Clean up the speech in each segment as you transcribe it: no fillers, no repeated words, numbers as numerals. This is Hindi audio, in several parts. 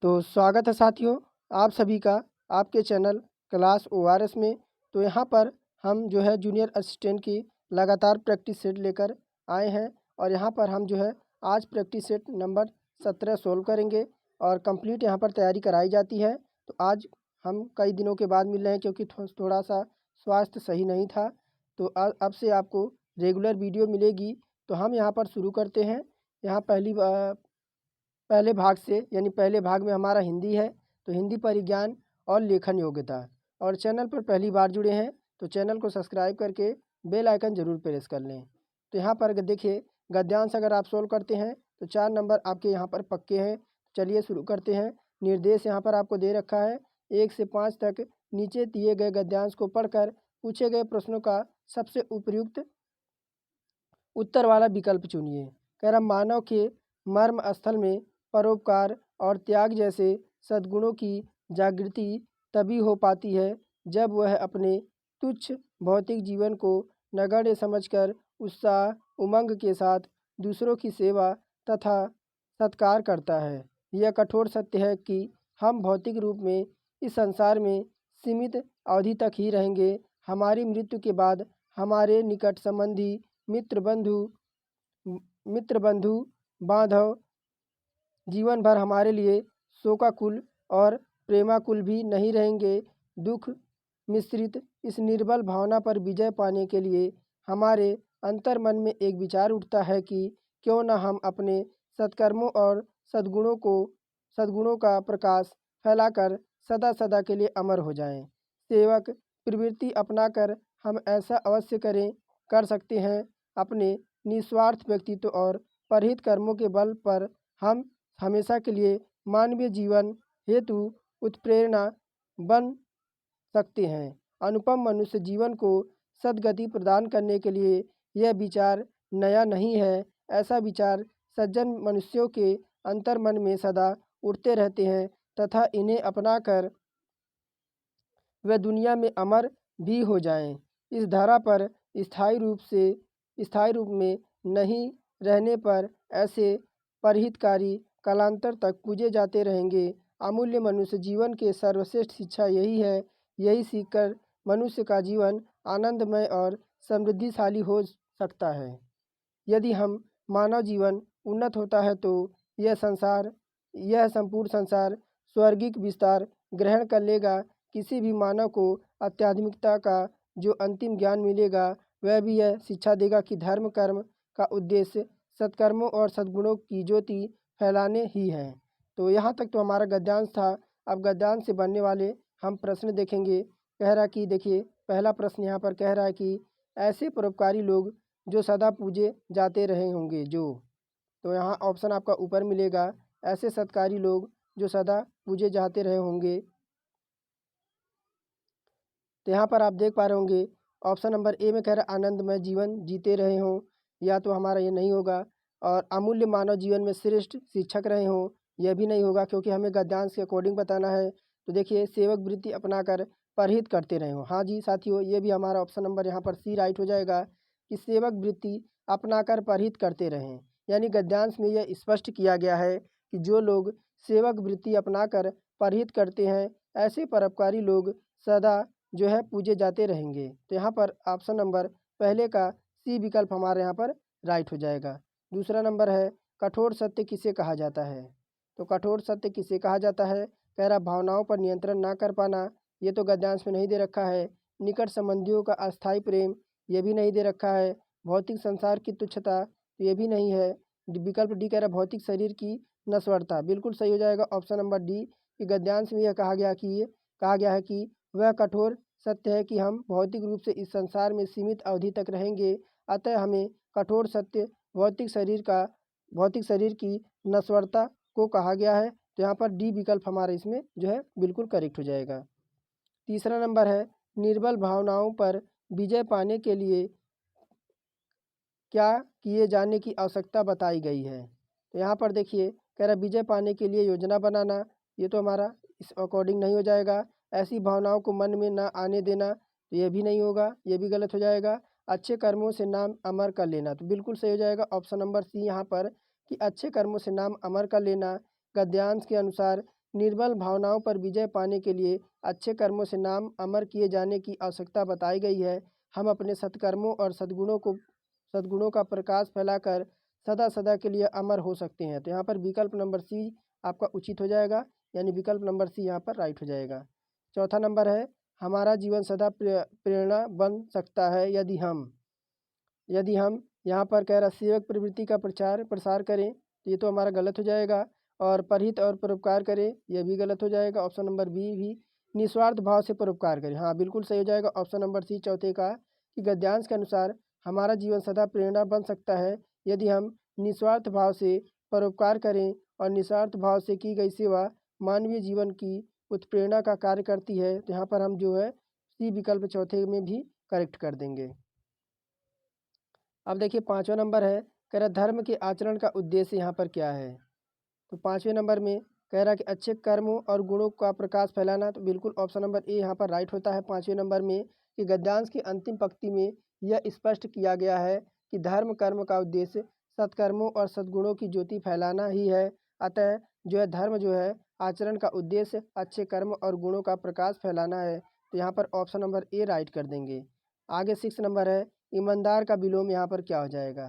तो स्वागत है साथियों, आप सभी का आपके चैनल क्लास ओआरएस में। तो यहाँ पर हम जो है जूनियर असिस्टेंट की लगातार प्रैक्टिस सेट लेकर आए हैं और यहाँ पर हम जो है आज प्रैक्टिस सेट नंबर 17 सोल्व करेंगे और कंप्लीट यहाँ पर तैयारी कराई जाती है। तो आज हम कई दिनों के बाद मिल रहे हैं क्योंकि थोड़ा सा स्वास्थ्य सही नहीं था। तो अब से आपको रेगुलर वीडियो मिलेगी। तो हम यहाँ पर शुरू करते हैं। यहाँ पहले भाग से यानी पहले भाग में हमारा हिंदी है। तो हिंदी परिज्ञान और लेखन योग्यता। और चैनल पर पहली बार जुड़े हैं तो चैनल को सब्सक्राइब करके बेल आइकन ज़रूर प्रेस कर लें। तो यहाँ पर देखिए, गद्यांश अगर आप सोल्व करते हैं तो 4 नंबर आपके यहाँ पर पक्के हैं। चलिए शुरू करते हैं। निर्देश यहाँ पर आपको दे रखा है 1 से 5 तक नीचे दिए गए गद्यांश को पढ़कर पूछे गए प्रश्नों का सबसे उपयुक्त उत्तर वाला विकल्प चुनिए। कह रहा मानव के मर्म स्थल में परोपकार और त्याग जैसे सद्गुणों की जागृति तभी हो पाती है जब वह अपने तुच्छ भौतिक जीवन को नगण्य समझकर उत्साह उमंग के साथ दूसरों की सेवा तथा सत्कार करता है। यह कठोर सत्य है कि हम भौतिक रूप में इस संसार में सीमित अवधि तक ही रहेंगे। हमारी मृत्यु के बाद हमारे निकट संबंधी मित्र बंधु बांधव जीवन भर हमारे लिए शोकाकुल और प्रेमाकुल भी नहीं रहेंगे। दुख मिश्रित इस निर्बल भावना पर विजय पाने के लिए हमारे अंतर मन में एक विचार उठता है कि क्यों न हम अपने सत्कर्मों और सद्गुणों का प्रकाश फैलाकर सदा सदा के लिए अमर हो जाएं। सेवक प्रवृत्ति अपनाकर हम ऐसा अवश्य कर सकते हैं। अपने निस्वार्थ व्यक्तित्व और परहित कर्मों के बल पर हम हमेशा के लिए मानवीय जीवन हेतु उत्प्रेरणा बन सकते हैं। अनुपम मनुष्य जीवन को सद्गति प्रदान करने के लिए यह विचार नया नहीं है। ऐसा विचार सज्जन मनुष्यों के अंतर मन में सदा उठते रहते हैं तथा इन्हें अपनाकर वे दुनिया में अमर भी हो जाएं। इस धरा पर स्थायी रूप में नहीं रहने पर ऐसे परहितकारी कालांतर तक पूजे जाते रहेंगे। अमूल्य मनुष्य जीवन के सर्वश्रेष्ठ शिक्षा यही है। यही सीखकर मनुष्य का जीवन आनंदमय और समृद्धिशाली हो सकता है। यदि हम मानव जीवन उन्नत होता है तो यह संपूर्ण संसार स्वर्गिक विस्तार ग्रहण कर लेगा। किसी भी मानव को आध्यात्मिकता का जो अंतिम ज्ञान मिलेगा वह भी यह शिक्षा देगा कि धर्म कर्म का उद्देश्य सत्कर्मों और सद्गुणों की ज्योति फैलाने ही है। तो यहाँ तक तो हमारा गद्यांश था। अब गद्यांश से बनने वाले हम प्रश्न देखेंगे। कह रहा कि देखिए, पहला प्रश्न यहाँ पर कह रहा है कि ऐसे परोपकारी लोग जो सदा पूजे जाते रहे होंगे तो यहाँ ऑप्शन आपका ऊपर मिलेगा। ऐसे सत्कारी लोग जो सदा पूजे जाते रहे होंगे। तो यहाँ पर आप देख पा रहे होंगे ऑप्शन नंबर ए में कह रहा है आनंदमय जीवन जीते रहे हों, या तो हमारा ये नहीं होगा। और अमूल्य मानव जीवन में श्रेष्ठ शिक्षक रहे हों, यह भी नहीं होगा क्योंकि हमें गद्यांश के अकॉर्डिंग बताना है। तो देखिए, सेवक वृत्ति अपनाकर परहित करते रहे हों। हाँ जी साथियों, ये भी हमारा ऑप्शन नंबर यहाँ पर सी राइट हो जाएगा कि सेवक वृत्ति अपनाकर परहित करते रहें। यानी गद्यांश में यह स्पष्ट किया गया है कि जो लोग सेवक वृत्ति अपनाकर परहित करते हैं ऐसे परोपकारी लोग सदा जो है पूजे जाते रहेंगे। तो यहाँ पर ऑप्शन नंबर पहले का सी विकल्प हमारे यहाँ पर राइट हो जाएगा। दूसरा नंबर है कठोर सत्य किसे कहा जाता है। तो कठोर सत्य किसे कहा जाता है। कह रहा भावनाओं पर नियंत्रण ना कर पाना, ये तो गद्यांश में नहीं दे रखा है। निकट संबंधियों का अस्थायी प्रेम, ये भी नहीं दे रखा है। भौतिक संसार की तुच्छता, ये भी नहीं है। विकल्प डी कह रहा भौतिक शरीर की नश्वरता, बिल्कुल सही हो जाएगा ऑप्शन नंबर डी कि गद्यांश में यह कहा गया है कि वह कठोर सत्य है कि हम भौतिक रूप से इस संसार में सीमित अवधि तक रहेंगे। अतः हमें कठोर सत्य भौतिक शरीर की नश्वरता को कहा गया है। तो यहाँ पर डी विकल्प हमारा इसमें जो है बिल्कुल करेक्ट हो जाएगा। तीसरा नंबर है निर्बल भावनाओं पर विजय पाने के लिए क्या किए जाने की आवश्यकता बताई गई है। तो यहाँ पर देखिए, कह रहा विजय पाने के लिए योजना बनाना, ये तो हमारा इस अकॉर्डिंग नहीं हो जाएगा। ऐसी भावनाओं को मन में ना आने देना, तो ये भी नहीं होगा, ये भी गलत हो जाएगा। अच्छे कर्मों से नाम अमर कर लेना, तो बिल्कुल सही हो जाएगा ऑप्शन नंबर सी यहाँ पर कि अच्छे कर्मों से नाम अमर कर लेना। गद्यांश के अनुसार निर्बल भावनाओं पर विजय पाने के लिए अच्छे कर्मों से नाम अमर किए जाने की आवश्यकता बताई गई है। हम अपने सत्कर्मों और सद्गुणों का प्रकाश फैलाकर सदा सदा के लिए अमर हो सकते हैं। तो यहाँ पर विकल्प नंबर सी आपका उचित हो जाएगा, यानी विकल्प नंबर सी यहाँ पर राइट हो जाएगा। चौथा नंबर है, हमारा जीवन सदा प्रेरणा बन सकता है यदि हम यहाँ पर कह रहा सेवक प्रवृत्ति का प्रचार प्रसार करें, तो ये तो हमारा गलत हो जाएगा। और परहित और परोपकार करें, यह भी गलत हो जाएगा। ऑप्शन नंबर बी भी निस्वार्थ भाव से परोपकार करें, हाँ बिल्कुल सही हो जाएगा ऑप्शन नंबर सी चौथे का, कि गद्यांश के अनुसार हमारा जीवन सदा प्रेरणा बन सकता है यदि हम निस्वार्थ भाव से परोपकार करें, और निस्वार्थ भाव से की गई सेवा मानवीय जीवन की उत्प्रेरणा का कार्य करती है। तो यहाँ पर हम जो है सी विकल्प चौथे में भी करेक्ट कर देंगे। अब देखिए पाँचवा नंबर है, कह रहा धर्म के आचरण का उद्देश्य यहाँ पर क्या है। तो पाँचवें नंबर में कह रहा कि अच्छे कर्मों और गुणों का प्रकाश फैलाना, तो बिल्कुल ऑप्शन नंबर ए यहाँ पर राइट होता है। पाँचवें नंबर में कि गद्यांश की अंतिम पंक्ति में यह स्पष्ट किया गया है कि धर्म कर्म का उद्देश्य सत्कर्मों और सद्गुणों की ज्योति फैलाना ही है। अतः जो है धर्म जो है आचरण का उद्देश्य अच्छे कर्म और गुणों का प्रकाश फैलाना है। तो यहाँ पर ऑप्शन नंबर ए राइट कर देंगे। आगे 6 नंबर है, ईमानदार का विलोम यहाँ पर क्या हो जाएगा।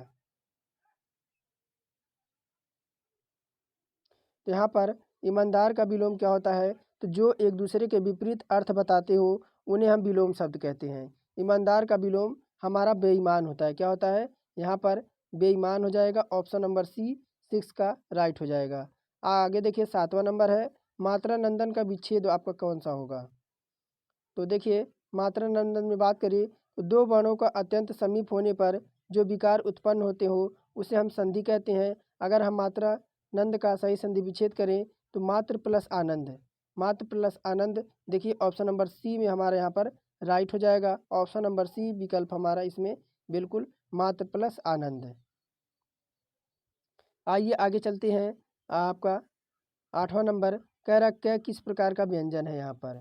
तो यहाँ पर ईमानदार का विलोम क्या होता है, तो जो एक दूसरे के विपरीत अर्थ बताते हो उन्हें हम विलोम शब्द कहते हैं। ईमानदार का विलोम हमारा बेईमान होता है, क्या होता है यहाँ पर बेईमान हो जाएगा। ऑप्शन नंबर सी 6 का राइट हो जाएगा। आगे देखिए 7वां नंबर है, मात्रा नंदन का विच्छेद आपका कौन सा होगा। तो देखिए मात्रा नंदन में बात करें तो दो वर्णों का अत्यंत समीप होने पर जो विकार उत्पन्न होते हो उसे हम संधि कहते हैं। अगर हम मात्रा नंद का सही संधि विच्छेद करें तो मात्र प्लस आनंद देखिए ऑप्शन नंबर सी में हमारे यहाँ पर राइट हो जाएगा। ऑप्शन नंबर सी विकल्प हमारा इसमें बिल्कुल मात्र प्लस आनंद। आइए आगे चलते हैं। आपका 8वां नंबर कह रहा क किस प्रकार का व्यंजन है यहाँ पर।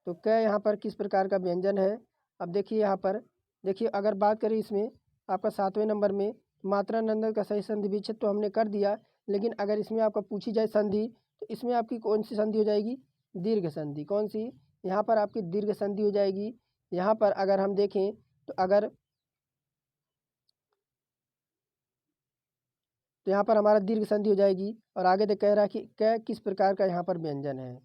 तो क यहाँ पर किस प्रकार का व्यंजन है। अब देखिए यहाँ पर देखिए अगर बात करें इसमें आपका 7वें नंबर में मात्रा नंदन का सही संधि विच्छेद तो हमने कर दिया, लेकिन अगर इसमें आपका पूछी जाए संधि तो इसमें आपकी कौन सी संधि हो जाएगी, दीर्घ संधि। कौन सी, यहाँ पर आपकी दीर्घ संधि हो जाएगी। यहाँ पर अगर हम देखें तो यहाँ पर हमारा दीर्घ संधि हो जाएगी। और आगे देख कह रहा है कि क किस प्रकार का यहाँ पर व्यंजन है।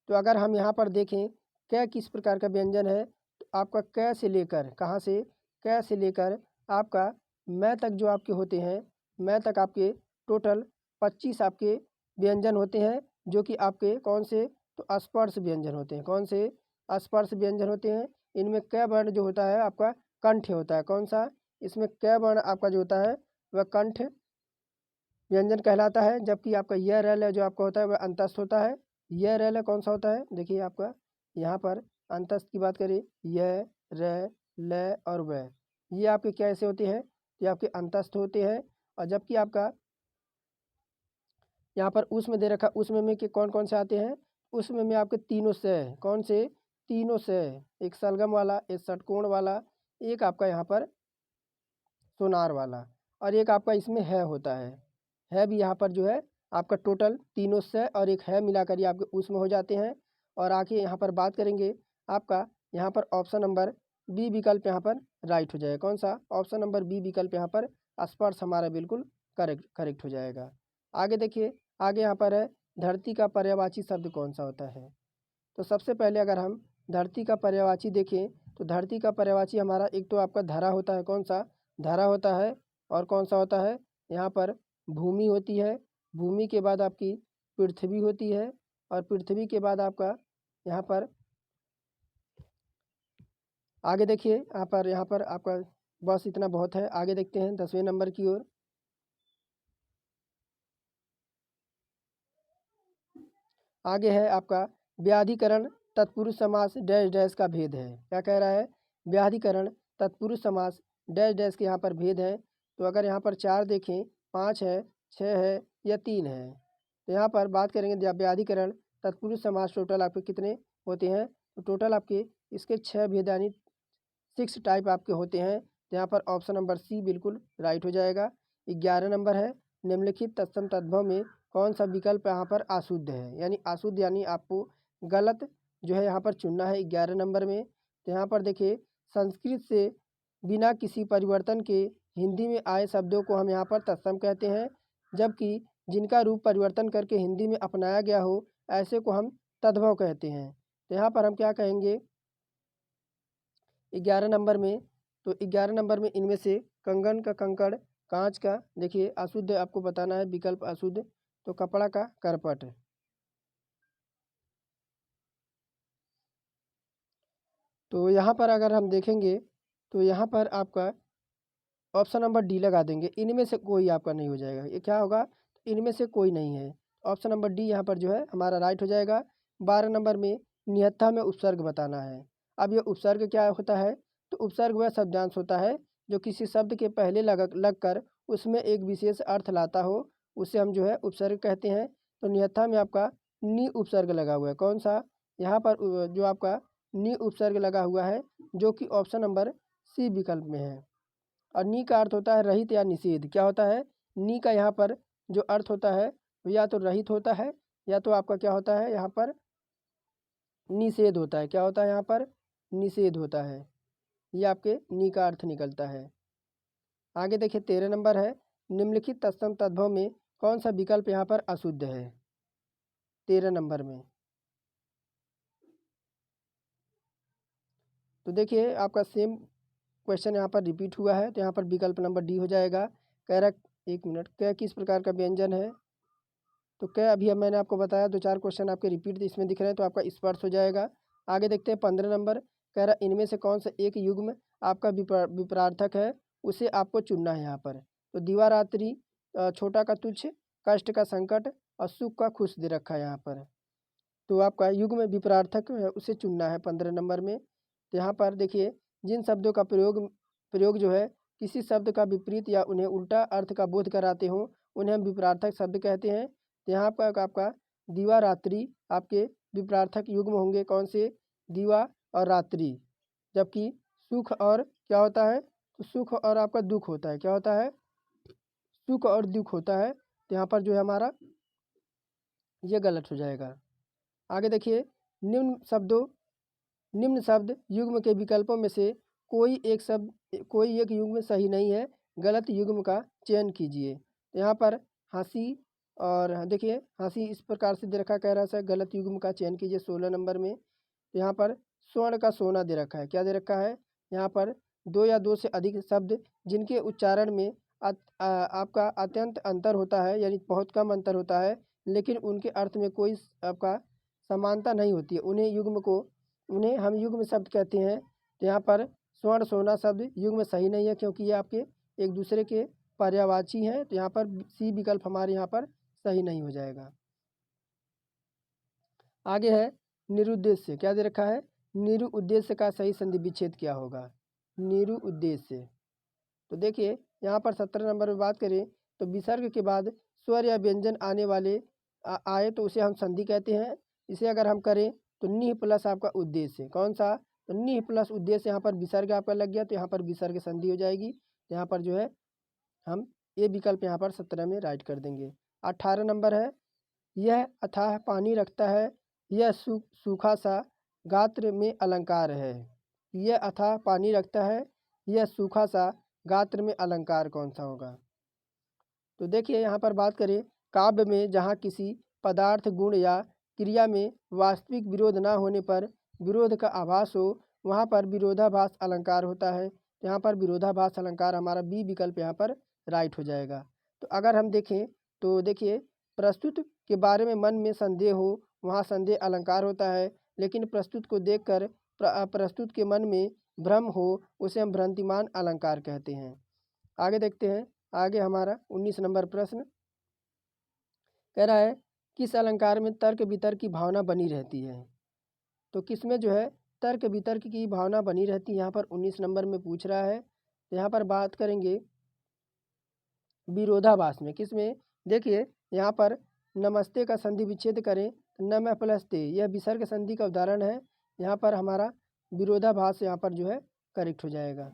तो अगर हम यहाँ पर देखें क किस प्रकार का व्यंजन है, तो आपका क से लेकर कहाँ से, क से लेकर आपका मैं तक जो आपके होते हैं, मैं तक आपके टोटल 25 आपके व्यंजन होते हैं, जो कि आपके कौन से, तो स्पर्श व्यंजन होते हैं। कौन से, स्पर्श व्यंजन होते हैं। इनमें क वर्ण जो होता है आपका कंठ होता है। कौन सा, इसमें क वर्ण आपका जो होता है वह कंठ व्यंजन कहलाता है, जबकि आपका यह रैल जो आपका होता है वह अंतस्थ होता है। यह रैल कौन सा होता है, देखिए आपका यहाँ पर अंतस्थ की बात करें, यह र ल और वह, ये आपके क्या ऐसे होते हैं, ये आपके अंतस्थ होते हैं। और जबकि आपका यहाँ पर उसमें दे रखा, उसमें में के कौन कौन से आते हैं, उसमें में आपके तीनों से, कौन से, तीनों से, एक सलगम वाला, एक षटकोण वाला, एक आपका यहाँ पर सोनार वाला, और एक आपका इसमें है होता है भी यहाँ पर जो है आपका टोटल तीनों से और एक है मिलाकर ये आपके उसमें हो जाते हैं। और आके यहाँ पर बात करेंगे आपका यहाँ पर ऑप्शन नंबर बी विकल्प यहाँ पर राइट हो जाएगा। कौन सा, ऑप्शन नंबर बी विकल्प यहाँ पर स्पर्श हमारा बिल्कुल करेक्ट हो जाएगा। आगे देखिए, आगे यहाँ पर है धरती का पर्यायवाची शब्द कौन सा होता है। तो सबसे पहले अगर हम धरती का पर्यायवाची देखें तो धरती का पर्यायवाची हमारा एक तो आपका धरा होता है। कौन सा, धरा होता है। और कौन सा होता है, यहाँ पर भूमि होती है। भूमि के बाद आपकी पृथ्वी होती है। और पृथ्वी के बाद आपका यहाँ पर आगे देखिए, यहाँ पर आपका बस इतना बहुत है। आगे देखते हैं 10वें नंबर की ओर। आगे है आपका व्याधिकरण तत्पुरुष समास डैश डैश का भेद है। क्या कह रहा है, व्याधिकरण तत्पुरुष समास डैश डैश के यहाँ पर भेद है। तो अगर यहाँ पर 4 देखें, 5 है, 6 है या 3 है, तो यहाँ पर बात करेंगे व्याधिकरण तत्पुरुष समास टोटल आपके कितने होते हैं। तो टोटल आपके इसके 6 भेद यानी 6 टाइप आपके होते हैं। तो यहाँ पर ऑप्शन नंबर सी बिल्कुल राइट हो जाएगा। 11 नंबर है निम्नलिखित तत्सम तद्भव में कौन सा विकल्प यहाँ पर अशुद्ध है, यानी अशुद्ध यानी आपको गलत जो है यहाँ पर चुनना है 11 नंबर में। तो यहाँ पर देखिए, संस्कृत से बिना किसी परिवर्तन के हिंदी में आए शब्दों को हम यहाँ पर तत्सम कहते हैं, जबकि जिनका रूप परिवर्तन करके हिंदी में अपनाया गया हो ऐसे को हम तद्भव कहते हैं। तो यहाँ पर हम क्या कहेंगे 11 नंबर में, तो 11 नंबर में इनमें से कंगन का कंकड़, कांच का, देखिए अशुद्ध आपको बताना है विकल्प अशुद्ध, तो कपड़ा का करपट। तो यहाँ पर अगर हम देखेंगे तो यहाँ पर आपका ऑप्शन नंबर डी लगा देंगे, इनमें से कोई आपका नहीं हो जाएगा। ये क्या होगा, इनमें से कोई नहीं है। ऑप्शन नंबर डी यहाँ पर जो है हमारा राइट हो जाएगा। 12 नंबर में निहत्था में उपसर्ग बताना है। अब ये उपसर्ग क्या होता है, तो उपसर्ग वह शब्दांश होता है जो किसी शब्द के पहले लग कर उसमें एक विशेष अर्थ लाता हो, उसे हम जो है उपसर्ग कहते हैं। तो निहत्था में आपका नी उपसर्ग लगा हुआ है, कौन सा, यहाँ पर जो आपका नी उपसर्ग लगा हुआ है, जो कि ऑप्शन नंबर सी विकल्प में है। और नी का अर्थ होता है रहित या निषेध। क्या होता है, नी का यहाँ पर जो अर्थ होता है वो या तो रहित होता है या तो आपका क्या होता है यहाँ पर निषेध होता है। क्या होता है यहाँ पर, निषेध होता है। ये आपके नी का अर्थ निकलता है। आगे देखिए 13 नंबर है, निम्नलिखित तत्सम तद्भव में कौन सा विकल्प यहाँ पर अशुद्ध है 13 नंबर में। तो देखिए आपका सेम क्वेश्चन यहाँ पर रिपीट हुआ है, तो यहाँ पर विकल्प नंबर डी हो जाएगा। कह रहा, एक मिनट, क्या किस प्रकार का व्यंजन है, तो क्या अभी अब मैंने आपको बताया 2-4 क्वेश्चन आपके रिपीट इसमें दिख रहे हैं, तो आपका स्पर्श हो जाएगा। आगे देखते हैं 15 नंबर, कह रहा इनमें से कौन सा एक युग्म आपका विपरार्थक है, उसे आपको चुनना है यहाँ पर। तो दीवारात्रि, छोटा का तुच्छ, कष्ट का संकट और सुख का खुश दे रखा है यहाँ पर। तो आपका युग्म विपरार्थक है उसे चुनना है 15 नंबर में। तो यहाँ पर देखिए, जिन शब्दों का प्रयोग जो है किसी शब्द का विपरीत या उन्हें उल्टा अर्थ का बोध कराते हों उन्हें हम विपरार्थक शब्द कहते हैं। तो यहाँ पर आपका दीवा रात्रि आपके विपरार्थक युग्म होंगे, कौन से, दीवा और रात्रि। जबकि सुख और क्या होता है, तो सुख और आपका दुख होता है। क्या होता है, सुख और दुख होता है। तो यहाँ पर जो है हमारा ये गलत हो जाएगा। आगे देखिए, निम्न शब्द युग्म के विकल्पों में से कोई एक युग्म सही नहीं है, गलत युग्म का चयन कीजिए। तो यहाँ पर हंसी, और देखिए हंसी इस प्रकार से दे रखा, कह रहा है गलत युग्म का चयन कीजिए 16 नंबर में। तो यहाँ पर स्वर्ण का सोना दे रखा है, क्या दे रखा है, यहाँ पर 2 या 2 से अधिक शब्द जिनके उच्चारण में आपका अत्यंत अंतर होता है, यानी बहुत कम अंतर होता है, लेकिन उनके अर्थ में कोई आपका समानता नहीं होती है, उन्हें हम युग्म शब्द कहते हैं। तो यहाँ पर स्वर्ण सोना शब्द युग्म सही नहीं है, क्योंकि ये आपके एक दूसरे के पर्यायवाची हैं। तो यहाँ पर सी विकल्प हमारे यहाँ पर सही नहीं हो जाएगा। आगे है निरुद्देश्य, क्या दे रखा है, निरु उद्देश्य का सही संधि विच्छेद क्या होगा, निरु उद्देश्य। तो देखिए यहाँ पर 17 नंबर में बात करें तो विसर्ग के बाद स्वर या व्यंजन आने वाले आए तो उसे हम संधि कहते हैं। इसे अगर हम करें तो निह प्लस आपका उद्देश्य, कौन सा, तो निह प्लस उद्देश्य, यहाँ पर विसर्ग आपका लग गया तो यहाँ पर विसर्ग संधि हो जाएगी। तो यहाँ पर जो है हम ये विकल्प यहाँ पर 17 में राइट कर देंगे। 18 नंबर है, यह अथाह पानी रखता है, यह सूखा सा गात्र में अलंकार है। यह अथाह पानी रखता है, यह सूखा सा गात्र में अलंकार कौन सा होगा। तो देखिए यहाँ पर बात करें काव्य में जहाँ किसी पदार्थ गुण या क्रिया में वास्तविक विरोध ना होने पर विरोध का आभास हो, वहाँ पर विरोधाभास अलंकार होता है। यहाँ पर विरोधाभास अलंकार हमारा बी विकल्प यहाँ पर राइट हो जाएगा। तो अगर हम देखें तो देखिए, प्रस्तुत के बारे में मन में संदेह हो वहाँ संदेह अलंकार होता है, लेकिन प्रस्तुत को देखकर प्रस्तुत के मन में भ्रम हो उसे हम भ्रांतिमान अलंकार कहते हैं। आगे देखते हैं, आगे हमारा 19 नंबर प्रश्न कह रहा है किस अलंकार में तर्क वितर्क की भावना बनी रहती है। तो किस में जो है तर्क वितर्क की भावना बनी रहती है, यहाँ पर 19 नंबर में पूछ रहा है। तो यहाँ पर बात करेंगे विरोधाभास में, किस में, देखिए यहाँ पर नमस्ते का संधि विच्छेद करें तो नम प्लस ते, यह विसर्ग संधि का उदाहरण है। यहाँ पर हमारा विरोधाभास यहाँ पर जो है करेक्ट हो जाएगा।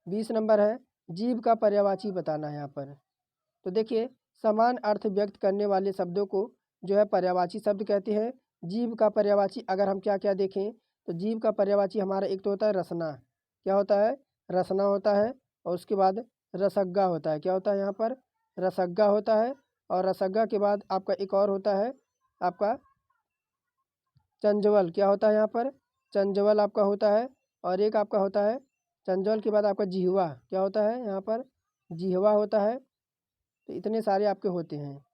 20 नंबर है जीव का पर्यायवाची बताना है यहाँ पर। तो देखिए समान अर्थ व्यक्त करने वाले शब्दों को जो है पर्यायवाची शब्द कहते हैं। जीव का पर्यायवाची अगर हम क्या क्या देखें तो जीव का पर्यायवाची हमारा एक तो होता है रसना। क्या होता है? रसना होता है। और उसके बाद रसग्गा होता है। क्या होता है यहाँ पर? रसग्गा होता है। और रसग्गा के बाद आपका एक और होता है आपका चंजवल। क्या होता है यहाँ पर? चंजवल आपका होता है। और एक आपका होता है चंजवल के बाद आपका जिह्वा। क्या होता है यहाँ पर? जिह्वा होता है। तो इतने सारे आपके होते हैं।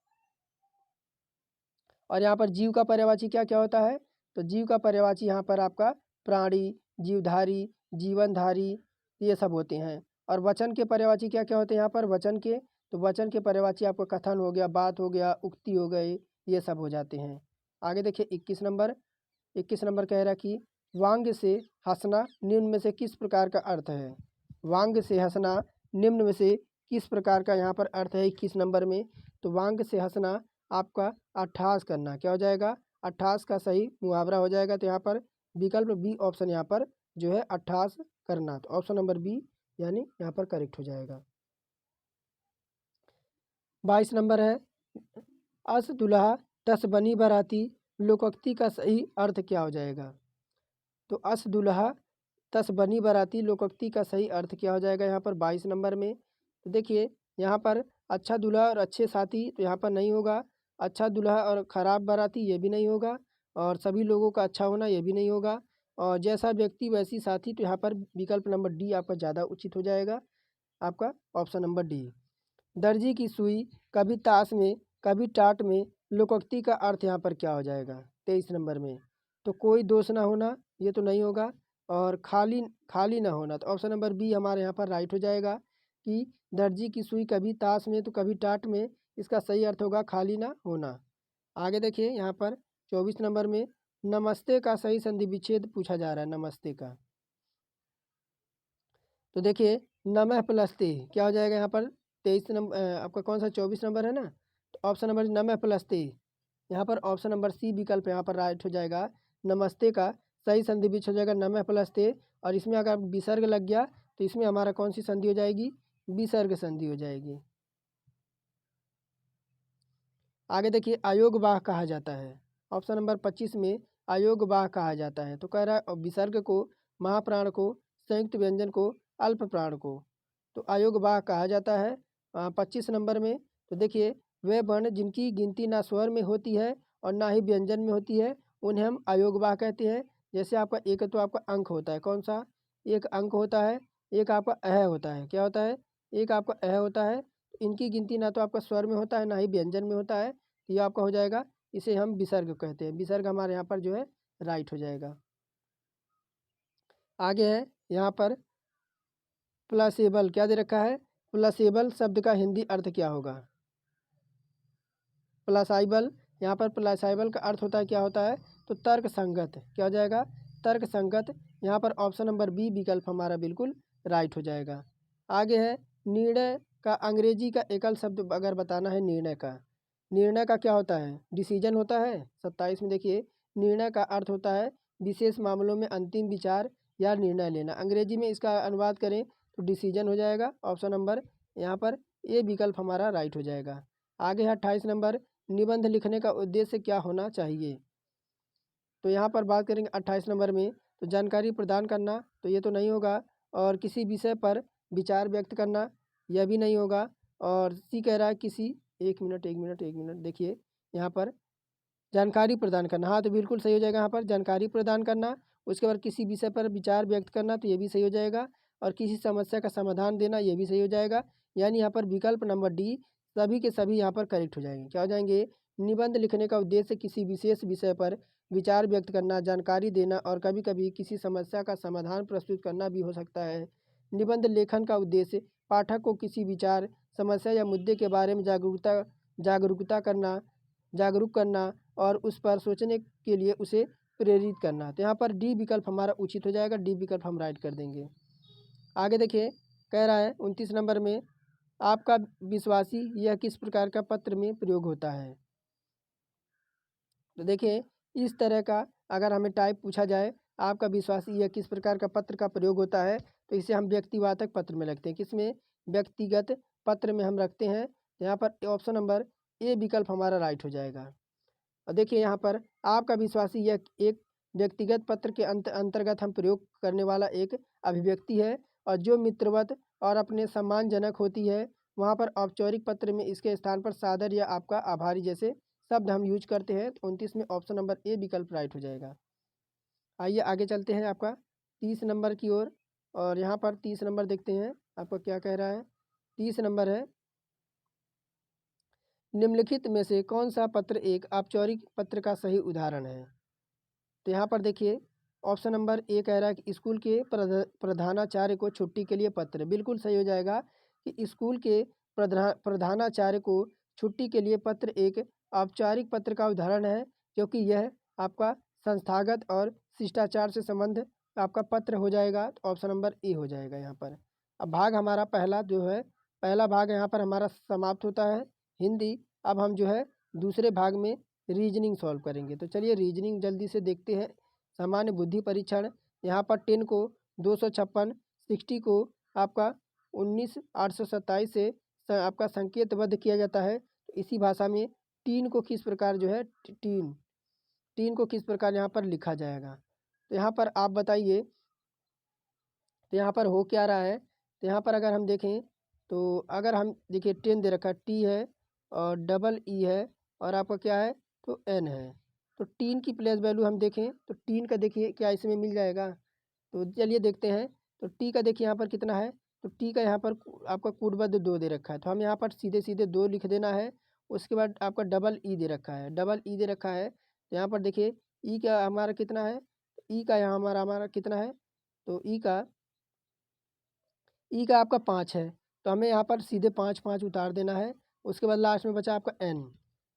और यहाँ पर जीव का पर्यायवाची क्या क्या होता है? तो जीव का पर्यायवाची यहाँ पर आपका प्राणी, जीवधारी, जीवनधारी, ये सब होते हैं। और वचन के पर्यायवाची क्या क्या होते हैं यहाँ पर? वचन के, तो वचन के पर्यायवाची आपका कथन हो गया, बात हो गया, उक्ति हो गई, ये सब हो जाते हैं। आगे देखिए 21 नंबर कह रहा है कि वांग से हंसना निम्न में से किस प्रकार का अर्थ है? वांग से हंसना निम्न में से किस प्रकार का यहाँ पर अर्थ है 21 नंबर में? तो वांग से हंसना आपका अट्ठास करना। क्या हो जाएगा? अट्ठास का सही मुहावरा हो जाएगा। तो यहाँ पर विकल्प बी ऑप्शन यहाँ पर जो है अट्ठास करना। तो ऑप्शन नंबर बी यानी यहाँ पर करेक्ट हो जाएगा। 22 नंबर है अस दुल्हा तस बनी बराती लोकोक्ति का सही अर्थ क्या हो जाएगा? तो अस दुल्हा तस बनी बराती लोकोक्ति का सही अर्थ क्या हो जाएगा यहाँ पर 22 नंबर में? तो देखिए यहाँ पर अच्छा दूल्हा और अच्छे साथी तो यहाँ पर नहीं होगा। अच्छा दूल्हा और ख़राब बाराती ये भी नहीं होगा। और सभी लोगों का अच्छा होना ये भी नहीं होगा। और जैसा व्यक्ति वैसी साथी, तो यहाँ पर विकल्प नंबर डी आपका ज़्यादा उचित हो जाएगा। आपका ऑप्शन नंबर डी। दर्जी की सुई कभी ताश में कभी टाट में लोकोक्ति का अर्थ यहाँ पर क्या हो जाएगा 23 नंबर में? तो कोई दोष ना होना ये तो नहीं होगा। और खाली खाली ना होना, तो ऑप्शन नंबर बी हमारे यहाँ पर राइट हो जाएगा कि दर्जी की सुई कभी ताश में तो कभी टाट में, इसका सही अर्थ होगा खाली ना होना। आगे देखिए यहाँ पर 24 नंबर में नमस्ते का सही संधि विच्छेद पूछा जा रहा है। नमस्ते का, तो देखिए नमः प्लस ते क्या हो जाएगा यहाँ पर 23 नंबर आपका कौन सा 24 नंबर है ना? तो ऑप्शन नंबर नमः प्लस ते, यहाँ पर ऑप्शन नंबर सी विकल्प यहाँ पर राइट हो जाएगा। नमस्ते का सही संधि विच्छेद हो जाएगा नमः प्लस ते। और इसमें अगर विसर्ग लग गया तो इसमें हमारा कौन सी संधि हो जाएगी? विसर्ग संधि हो जाएगी। आगे देखिए अयोगवाह कहा जाता है। ऑप्शन नंबर 25 में अयोगवाह कहा जाता है। तो कह रहा है विसर्ग को, महाप्राण को, संयुक्त व्यंजन को, अल्प प्राण को, तो अयोगवाह कहा जाता है 25 नंबर में। तो देखिए वे वर्ण जिनकी गिनती ना स्वर में होती है और ना ही व्यंजन में होती है उन्हें हम अयोगवाह कहते हैं। जैसे आपका एक तो आपका अंक होता है, कौन सा? एक अंक होता है, एक आपका अह होता है। क्या होता है? एक आपका अह होता है। इनकी गिनती ना तो आपका स्वर में होता है ना ही व्यंजन में होता है। तो ये आपका हो जाएगा, इसे हम विसर्ग कहते हैं। विसर्ग हमारे यहाँ पर जो है राइट हो जाएगा। आगे है यहाँ पर प्लसेबल क्या दे रखा है? प्लसेबल शब्द का हिंदी अर्थ क्या होगा? प्लसाइबल, यहाँ पर प्लसाइबल का अर्थ होता है क्या होता है? तो तर्क संगत। क्या हो जाएगा? तर्क संगत। यहाँ पर ऑप्शन नंबर बी विकल्प हमारा बिल्कुल राइट हो जाएगा। आगे है निर्णय का अंग्रेजी का एकल शब्द अगर बताना है निर्णय का, निर्णय का क्या होता है? डिसीजन होता है। 27 में देखिए निर्णय का अर्थ होता है विशेष मामलों में अंतिम विचार या निर्णय लेना। अंग्रेजी में इसका अनुवाद करें तो डिसीजन हो जाएगा। ऑप्शन नंबर यहाँ पर ए विकल्प हमारा राइट हो जाएगा। आगे है 28 नंबर निबंध लिखने का उद्देश्य क्या होना चाहिए? तो यहाँ पर बात करेंगे 28 नंबर में, तो जानकारी प्रदान करना तो ये तो नहीं होगा। और किसी विषय पर विचार व्यक्त करना यह भी नहीं होगा। और सी कह रहा है किसी, एक मिनट देखिए यहाँ पर जानकारी प्रदान करना, हाँ तो बिल्कुल सही हो जाएगा यहाँ पर जानकारी प्रदान करना। उसके बाद किसी विषय पर विचार व्यक्त करना तो ये भी सही हो जाएगा। और किसी समस्या का समाधान देना ये भी सही हो जाएगा। यानी यहाँ पर विकल्प नंबर डी सभी के सभी यहाँ पर करेक्ट हो जाएंगे। क्या हो जाएंगे? निबंध लिखने का उद्देश्य किसी विशेष विषय पर विचार व्यक्त करना, जानकारी देना और कभी कभी किसी समस्या का समाधान प्रस्तुत करना भी हो सकता है। निबंध लेखन का उद्देश्य पाठक को किसी विचार, समस्या या मुद्दे के बारे में जागरूक करना और उस पर सोचने के लिए उसे प्रेरित करना। तो यहाँ पर डी विकल्प हमारा उचित हो जाएगा। डी विकल्प हम राइट कर देंगे। आगे देखिए कह रहा है 29 नंबर में आपका विश्वासी यह किस प्रकार का पत्र में प्रयोग होता है? तो देखिए इस तरह का अगर हमें टाइप पूछा जाए आपका विश्वासी यह किस प्रकार का पत्र का प्रयोग होता है, तो इसे हम व्यक्तिवाचक पत्र में रखते हैं। किसमें? व्यक्तिगत पत्र में हम रखते हैं। तो यहाँ पर ऑप्शन नंबर ए विकल्प हमारा राइट हो जाएगा। और देखिए यहाँ पर आपका विश्वासी यह एक व्यक्तिगत पत्र के अंतर्गत हम प्रयोग करने वाला एक अभिव्यक्ति है और जो मित्रवत और अपने सम्मानजनक होती है। वहाँ पर औपचारिक पत्र में इसके स्थान पर सादर या आपका आभारी जैसे शब्द हम यूज करते हैं। तो 29 में ऑप्शन नंबर ए विकल्प राइट हो जाएगा। आइए आगे चलते हैं आपका 30 नंबर की ओर। और यहाँ पर 30 नंबर देखते हैं आपका क्या कह रहा है। 30 नंबर है, निम्नलिखित में से कौन सा पत्र एक औपचारिक पत्र का सही उदाहरण है। तो यहाँ पर देखिए ऑप्शन नंबर ए कह रहा है कि स्कूल के प्रधानाचार्य को छुट्टी के लिए पत्र। बिल्कुल सही हो जाएगा कि स्कूल के प्रधानाचार्य को छुट्टी के लिए पत्र एक औपचारिक पत्र का उदाहरण है, क्योंकि यह आपका संस्थागत और शिष्टाचार से संबंध आपका पत्र हो जाएगा। तो ऑप्शन नंबर ए हो जाएगा यहाँ पर। अब भाग हमारा पहला जो है, पहला भाग यहाँ पर हमारा समाप्त होता है हिंदी। अब हम जो है दूसरे भाग में रीजनिंग सॉल्व करेंगे। तो चलिए रीजनिंग जल्दी से देखते हैं। सामान्य बुद्धि परीक्षण, यहाँ पर 10 को 256, 60 को आपका 19,827 से आपका संकेतबद्ध किया जाता है। तो इसी भाषा में 3 को किस प्रकार जो है तीन को किस प्रकार यहाँ पर लिखा जाएगा। तो यहाँ पर आप बताइए, तो यहाँ पर हो क्या रहा है। तो यहाँ पर अगर हम देखें, तो अगर हम देखिए 10 दे रखा है, टी है और डबल ई है और आपका क्या है तो एन है। तो 3 की प्लेस वैल्यू हम देखें तो 3 का देखिए क्या इसमें मिल जाएगा। तो चलिए देखते हैं। तो टी का देखिए यहाँ पर कितना है। तो टी का यहाँ पर आपका कूटबद्ध 2 दे रखा है, तो हम यहाँ पर सीधे सीधे 2 लिख देना है। उसके बाद आपका डबल ई दे रखा है, डबल ई दे रखा है। तो यहाँ पर देखिए ई का हमारा कितना है, ई का यहाँ हमारा कितना है। तो ई का आपका 5 है, तो हमें यहाँ पर सीधे 5 5 उतार देना है। उसके बाद लास्ट में बचा आपका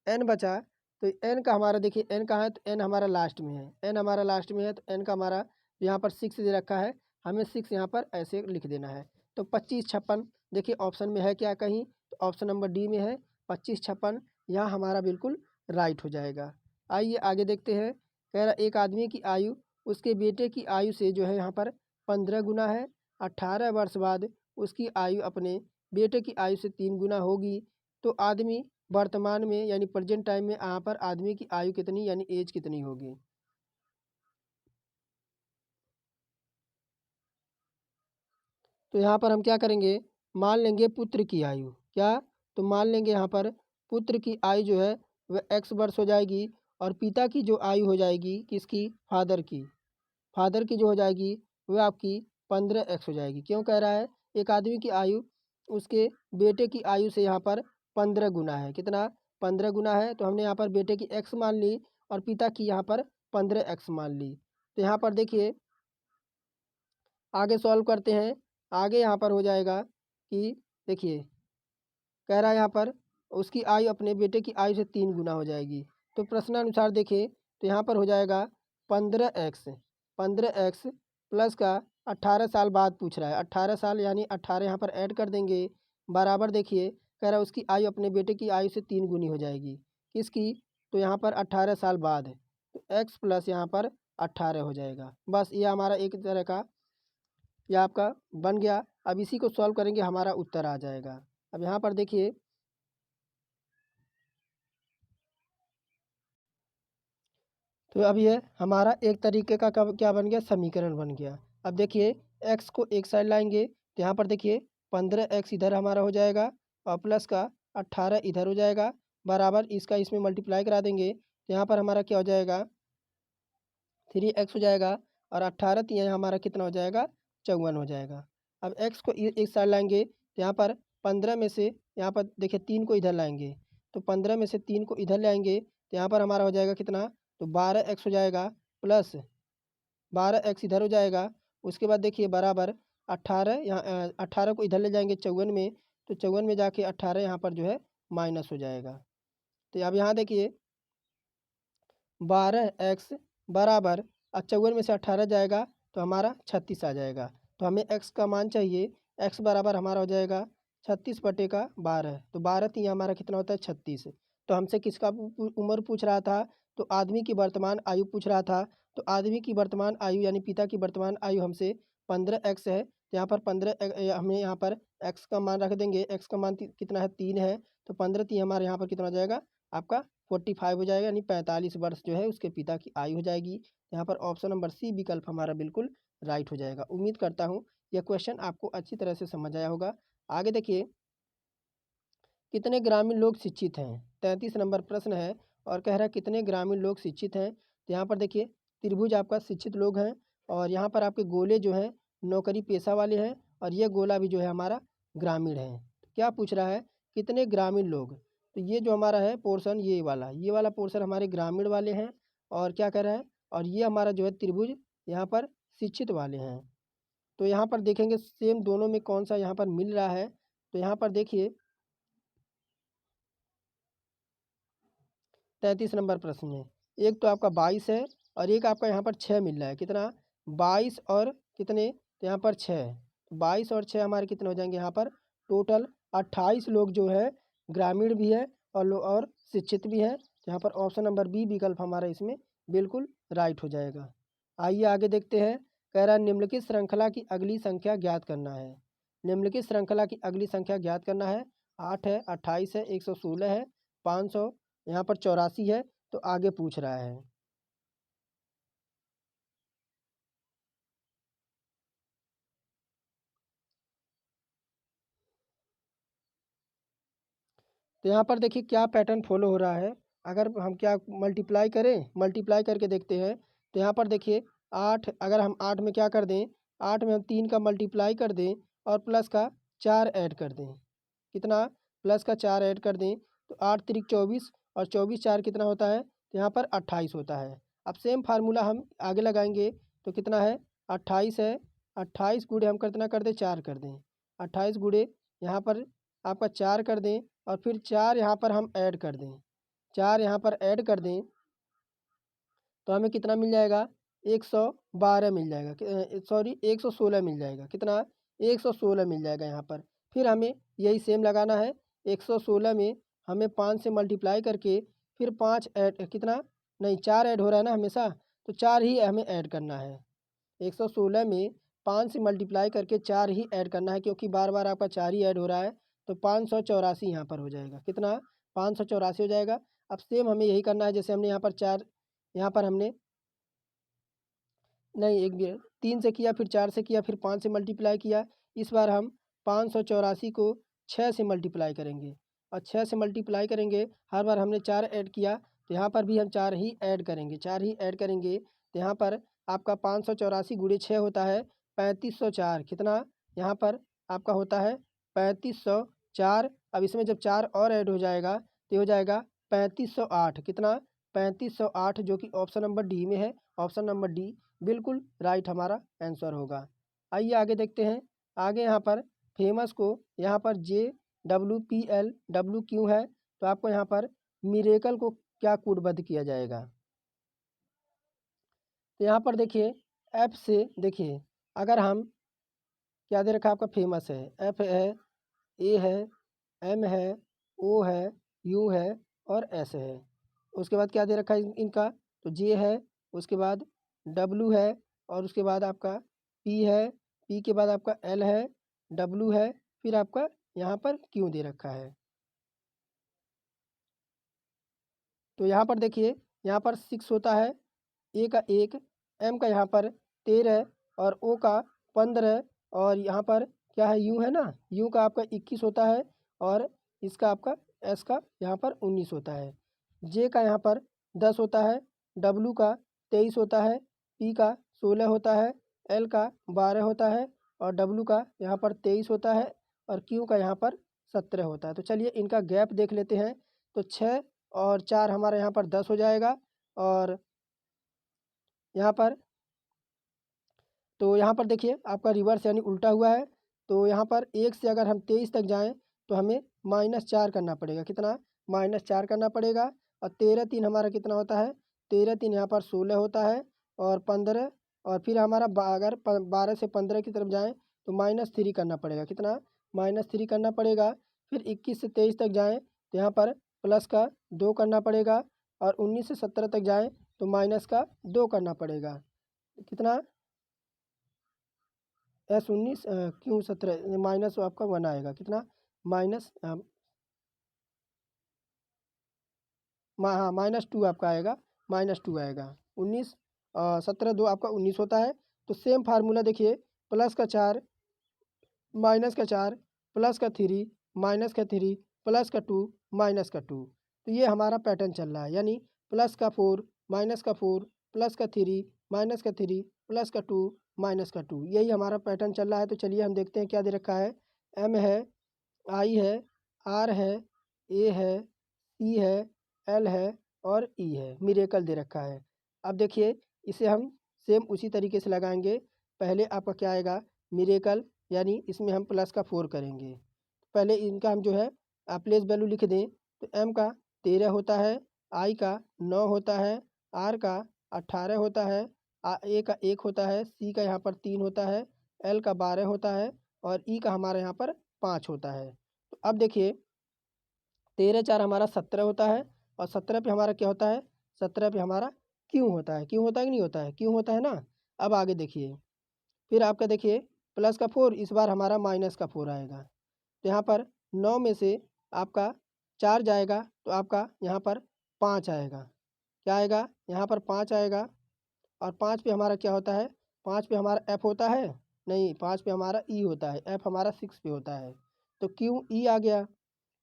एन बचा। तो एन का हमारा देखिए एन कहाँ है, तो एन हमारा लास्ट में है, एन हमारा लास्ट में है। तो एन का हमारा यहाँ पर 6 दे रखा है, हमें 6 यहाँ पर ऐसे लिख देना है। तो 25 56 देखिए ऑप्शन में है क्या कहीं, तो ऑप्शन नंबर डी में है 25 56, यहाँ हमारा बिल्कुल राइट हो जाएगा। आइए आगे देखते हैं। कह रहा एक आदमी की आयु उसके बेटे की आयु से जो है यहाँ पर 15 गुना है। 18 वर्ष बाद उसकी आयु अपने बेटे की आयु से 3 गुना होगी। तो आदमी वर्तमान में यानी प्रेजेंट टाइम में यहाँ पर आदमी की आयु कितनी यानी एज कितनी होगी। तो यहाँ पर हम क्या करेंगे, मान लेंगे पुत्र की आयु क्या, तो मान लेंगे यहाँ पर पुत्र की आयु जो है वह x वर्ष हो जाएगी और पिता की जो आयु हो जाएगी किसकी, फादर की जो हो जाएगी वह आपकी 15x हो जाएगी। क्यों कह रहा है, एक आदमी की आयु उसके बेटे की आयु से यहाँ पर 15 गुना है। कितना, 15 गुना है। तो हमने यहाँ पर बेटे की x मान ली और पिता की यहाँ पर 15x मान ली। तो यहाँ पर देखिए आगे सॉल्व करते हैं। आगे यहाँ पर हो जाएगा कि देखिए कह रहा है यहाँ पर उसकी आयु अपने बेटे की आयु से 3 गुना हो जाएगी। तो प्रश्नानुसार देखें तो यहाँ पर हो जाएगा 15x प्लस का 18 साल बाद पूछ रहा है। 18 साल यानी 18 यहाँ पर ऐड कर देंगे, बराबर देखिए कह रहा है उसकी आयु अपने बेटे की आयु से 3 गुनी हो जाएगी। किसकी, तो यहाँ पर 18 साल बाद, तो x प्लस यहाँ पर 18 हो जाएगा। बस ये हमारा एक तरह का यह आपका बन गया। अब इसी को सॉल्व करेंगे हमारा उत्तर आ जाएगा। अब यहाँ पर देखिए तो अब ये हमारा एक तरीके का क्या बन गया, समीकरण बन गया। अब देखिए x को एक साइड लाएंगे तो यहाँ पर देखिए 15x इधर हमारा हो जाएगा और प्लस का 18 इधर हो जाएगा, बराबर इसका इसमें मल्टीप्लाई करा देंगे तो यहाँ पर हमारा क्या हो जाएगा 3x हो जाएगा और 18 यहाँ हमारा कितना हो जाएगा 54 हो जाएगा। अब x को एक साइड लाएंगे तो यहाँ पर 15 में से यहाँ पर देखिए 3 को इधर लाएंगे, तो 15 में से 3 को इधर लाएंगे तो यहाँ पर हमारा हो जाएगा कितना, तो 12x हो जाएगा प्लस 12x इधर हो जाएगा। उसके बाद देखिए बराबर 18 यहाँ 18 को इधर ले जाएंगे 54 में, तो 54 में जाके 18 यहाँ पर जो है माइनस हो जाएगा। तो अब यहाँ देखिए 12x बराबर 54 में से 18 जाएगा तो हमारा 36 आ जाएगा। तो हमें x का मान चाहिए, x बराबर हमारा हो जाएगा 36 बटे का 12, तो 12 तीन हमारा कितना होता है 36। तो हमसे किसका उम्र पूछ रहा था, तो आदमी की वर्तमान आयु पूछ रहा था। तो आदमी की वर्तमान आयु यानी पिता की वर्तमान आयु हमसे 15x है, तो यहाँ पर 15 हमें यहाँ पर एक्स का मान रख देंगे, एक्स का मान कितना है 3 है, तो 15 3 हमारे यहाँ पर कितना हो जाएगा आपका 45 हो जाएगा, यानी 45 वर्ष जो है उसके पिता की आयु हो जाएगी। यहाँ पर ऑप्शन नंबर सी विकल्प हमारा बिल्कुल राइट हो जाएगा। उम्मीद करता हूँ यह क्वेश्चन आपको अच्छी तरह से समझ आया होगा। आगे देखिए, कितने ग्रामीण लोग शिक्षित हैं? 33 नंबर प्रश्न है और कह रहा है कितने ग्रामीण लोग शिक्षित हैं। तो यहाँ पर देखिए, त्रिभुज आपका शिक्षित लोग हैं और यहाँ पर आपके गोले जो हैं नौकरी पेशा वाले हैं और ये गोला भी जो है हमारा ग्रामीण है। तो क्या पूछ रहा है, कितने ग्रामीण लोग? तो ये जो हमारा है पोर्शन, ये वाला पोर्शन हमारे ग्रामीण वाले हैं और क्या कह रहा है, और ये हमारा जो है त्रिभुज यहाँ पर शिक्षित वाले हैं। तो यहाँ पर देखेंगे सेम दोनों में कौन सा यहाँ पर मिल रहा है। तो यहाँ पर देखिए 33 नंबर प्रश्न में एक तो आपका 22 है और एक आपका यहाँ पर 6 मिल रहा है। कितना? 22 और कितने? तो यहाँ पर 6, 22 और 6 हमारे कितने हो जाएंगे यहाँ पर टोटल 28 लोग जो है ग्रामीण भी है और शिक्षित भी है। तो यहाँ पर ऑप्शन नंबर बी विकल्प हमारा इसमें बिल्कुल राइट हो जाएगा। आइए आगे देखते हैं। कह रहा है निम्नलिखित श्रृंखला की अगली संख्या ज्ञात करना है। निम्नलिखित श्रृंखला की अगली संख्या ज्ञात करना है। 8 है, 28 है, 116 है, 500 यहाँ पर 84 है। तो आगे पूछ रहा है। तो यहाँ पर देखिए क्या पैटर्न फॉलो हो रहा है। अगर हम क्या मल्टीप्लाई करें, मल्टीप्लाई करके देखते हैं। तो यहाँ पर देखिए 8, अगर हम 8 में क्या कर दें, 8 में हम 3 का मल्टीप्लाई कर दें और प्लस का 4 ऐड कर दें। कितना? प्लस का 4 ऐड कर दें तो 8 त्रिक 24 और 24 4 कितना होता है? तो यहाँ पर 28 होता है। अब सेम फार्मूला हम आगे लगाएंगे तो कितना है? 28 है, 28 गुणे हम कितना कर दें? 4 कर दें। 28 गुणे यहाँ पर आपका 4 कर दें और फिर 4 यहाँ पर हम ऐड कर दें, 4 यहाँ पर ऐड कर दें तो हमें कितना मिल जाएगा? 112 मिल जाएगा, सॉरी 116 मिल जाएगा। कितना? 116 मिल जाएगा यहाँ पर। फिर हमें यही सेम लगाना है। 116 में हमें 5 से मल्टीप्लाई करके फिर 5 ऐड, कितना? नहीं, 4 ऐड हो रहा है ना हमेशा, तो 4 ही हमें ऐड करना है। 116 में 5 से मल्टीप्लाई करके 4 ही ऐड करना है, क्योंकि बार बार आपका 4 ही ऐड हो रहा है। तो 584 यहाँ पर हो जाएगा। कितना? 584 हो जाएगा। अब सेम हमें यही करना है, जैसे हमने यहाँ पर 4, यहाँ पर हमने नहीं, एक भी 3 से किया, फिर 4 से किया, फिर 5 से मल्टीप्लाई किया। इस बार हम 584 को 6 से मल्टीप्लाई करेंगे और 6 से मल्टीप्लाई करेंगे। हर बार हमने 4 ऐड किया तो यहाँ पर भी हम 4 ही ऐड करेंगे, 4 ही ऐड करेंगे। तो यहाँ पर आपका 584 गुणे 6 होता है 3504। कितना? यहाँ पर आपका होता है 3504। अब इसमें जब 4 और ऐड हो जाएगा तो हो जाएगा 3508। कितना? 3508, जो कि ऑप्शन नंबर डी में है। ऑप्शन नंबर डी बिल्कुल राइट हमारा आंसर होगा। आइए आगे देखते हैं। आगे यहाँ पर फेमस को यहाँ पर JWPLW है, तो आपको यहाँ पर मिरेकल को क्या कोडबद्ध किया जाएगा। तो यहाँ पर देखिए एफ से देखिए, अगर हम क्या दे रखा है आपका फेमस है, एफ है, ए है, एम है, ओ है, यू है और एस है। उसके बाद क्या दे रखा है इनका, तो जे है, उसके बाद डब्लू है और उसके बाद आपका पी है, पी के बाद आपका एल है, डब्लू है, फिर आपका यहाँ पर क्यू दे रखा है। तो यहाँ पर देखिए, यहाँ पर 6 होता है, ए का 1, एम का यहाँ पर 13 और ओ का 15 और यहाँ पर क्या है, यू है ना, यू का आपका 21 होता है और इसका आपका एस का यहाँ पर 19 होता है। जे का यहाँ पर 10 होता है, डब्लू का 23 होता है, पी का 16 होता है, एल का 12 होता है और डब्लू का यहाँ पर 23 होता है और क्यू का यहाँ पर 17 होता है। तो चलिए इनका गैप देख लेते हैं। तो 6 और 4 हमारे यहाँ पर 10 हो जाएगा और यहाँ पर, तो यहाँ पर देखिए आपका रिवर्स यानी उल्टा हुआ है। तो यहाँ पर 1 से अगर हम 23 तक जाएँ तो हमें -4 करना पड़ेगा। कितना? -4 करना पड़ेगा और 13 3 हमारा कितना होता है? 13 3 यहाँ पर 16 होता है और 15 और फिर हमारा अगर 12 से 15 की तरफ जाएँ तो -3 करना पड़ेगा। कितना? -3 करना पड़ेगा। फिर 21 से 23 तक जाएँ तो यहाँ पर प्लस का 2 करना पड़ेगा और 19 से 17 तक जाएँ तो माइनस का 2 करना पड़ेगा। कितना? S19 क्यों 17 माइनस आपका 1 आएगा कितना माइनस हाँ -2 आपका आएगा -2 आएगा 19 17 2 आपका 19 होता है। तो सेम फार्मूला देखिए प्लस का 4 माइनस का 4 प्लस का 3 माइनस का 3 प्लस का 2 माइनस का 2। तो ये हमारा पैटर्न चल रहा है यानी प्लस का 4 माइनस का 4 प्लस का 3 माइनस का 3 प्लस का 2 माइनस का 2 यही हमारा पैटर्न चल रहा है। तो चलिए हम देखते हैं क्या दे रखा है। M है, I है, R है, A है, C है, L है और E है। मिरेकल दे रखा है। अब देखिए इसे हम सेम उसी तरीके से लगाएंगे। पहले आपका क्या आएगा मिरेकल यानी इसमें हम प्लस का 4 करेंगे। पहले इनका हम जो है प्लेस वैल्यू लिख दें। तो M का 13 होता है, I का 9 होता है, R का 18 होता है, A का 1 होता है, C का यहाँ पर 3 होता है, L का 12 होता है और E का हमारे यहाँ पर 5 होता है। तो अब देखिए 13 4 हमारा 17 होता है और 17 पे हमारा क्या होता है 17 पे हमारा क्यों होता है। क्यों होता है कि नहीं होता है क्यों होता है ना। अब आगे देखिए फिर आपका देखिए प्लस का 4 इस बार हमारा माइनस का 4 आएगा। तो यहाँ पर 9 में से आपका 4 जाएगा तो आपका यहाँ पर 5 आएगा। क्या आएगा यहाँ पर 5 आएगा और 5 पे हमारा क्या होता है 5 पे हमारा F होता है नहीं 5 पे हमारा E होता है, F हमारा 6 पे होता है। तो क्यों E आ गया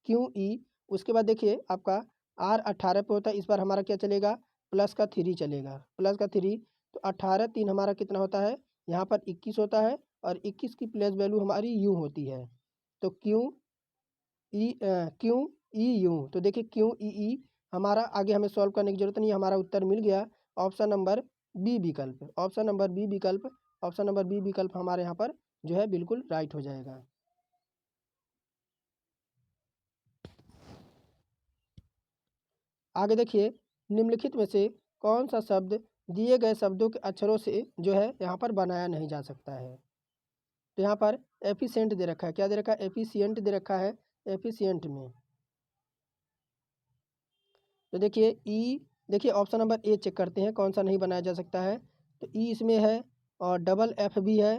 क्यों ई। उसके बाद देखिए आपका R 18 पे होता है। इस बार हमारा क्या चलेगा प्लस का 3 चलेगा प्लस का 3। तो 18 3 हमारा कितना होता है यहाँ पर 21 होता है और 21 की प्लेस वैल्यू हमारी यूँ होती है। तो क्यों ई यूँ। तो देखिए क्यों ई हमारा आगे हमें सॉल्व करने की ज़रूरत नहीं है। हमारा उत्तर मिल गया ऑप्शन नंबर बी विकल्प। ऑप्शन नंबर बी विकल्प ऑप्शन नंबर बी विकल्प हमारे यहाँ पर जो है बिल्कुल राइट हो जाएगा। आगे देखिए निम्नलिखित में से कौन सा शब्द दिए गए शब्दों के अक्षरों से जो है यहाँ पर बनाया नहीं जा सकता है। तो यहाँ पर एफिशिएंट दे रखा है। क्या दे रखा है एफिशिएंट दे रखा है। एफिशिएंट में तो देखिए ई देखिए ऑप्शन नंबर ए चेक करते हैं कौन सा नहीं बनाया जा सकता है। तो ई इसमें है और डबल एफ भी है।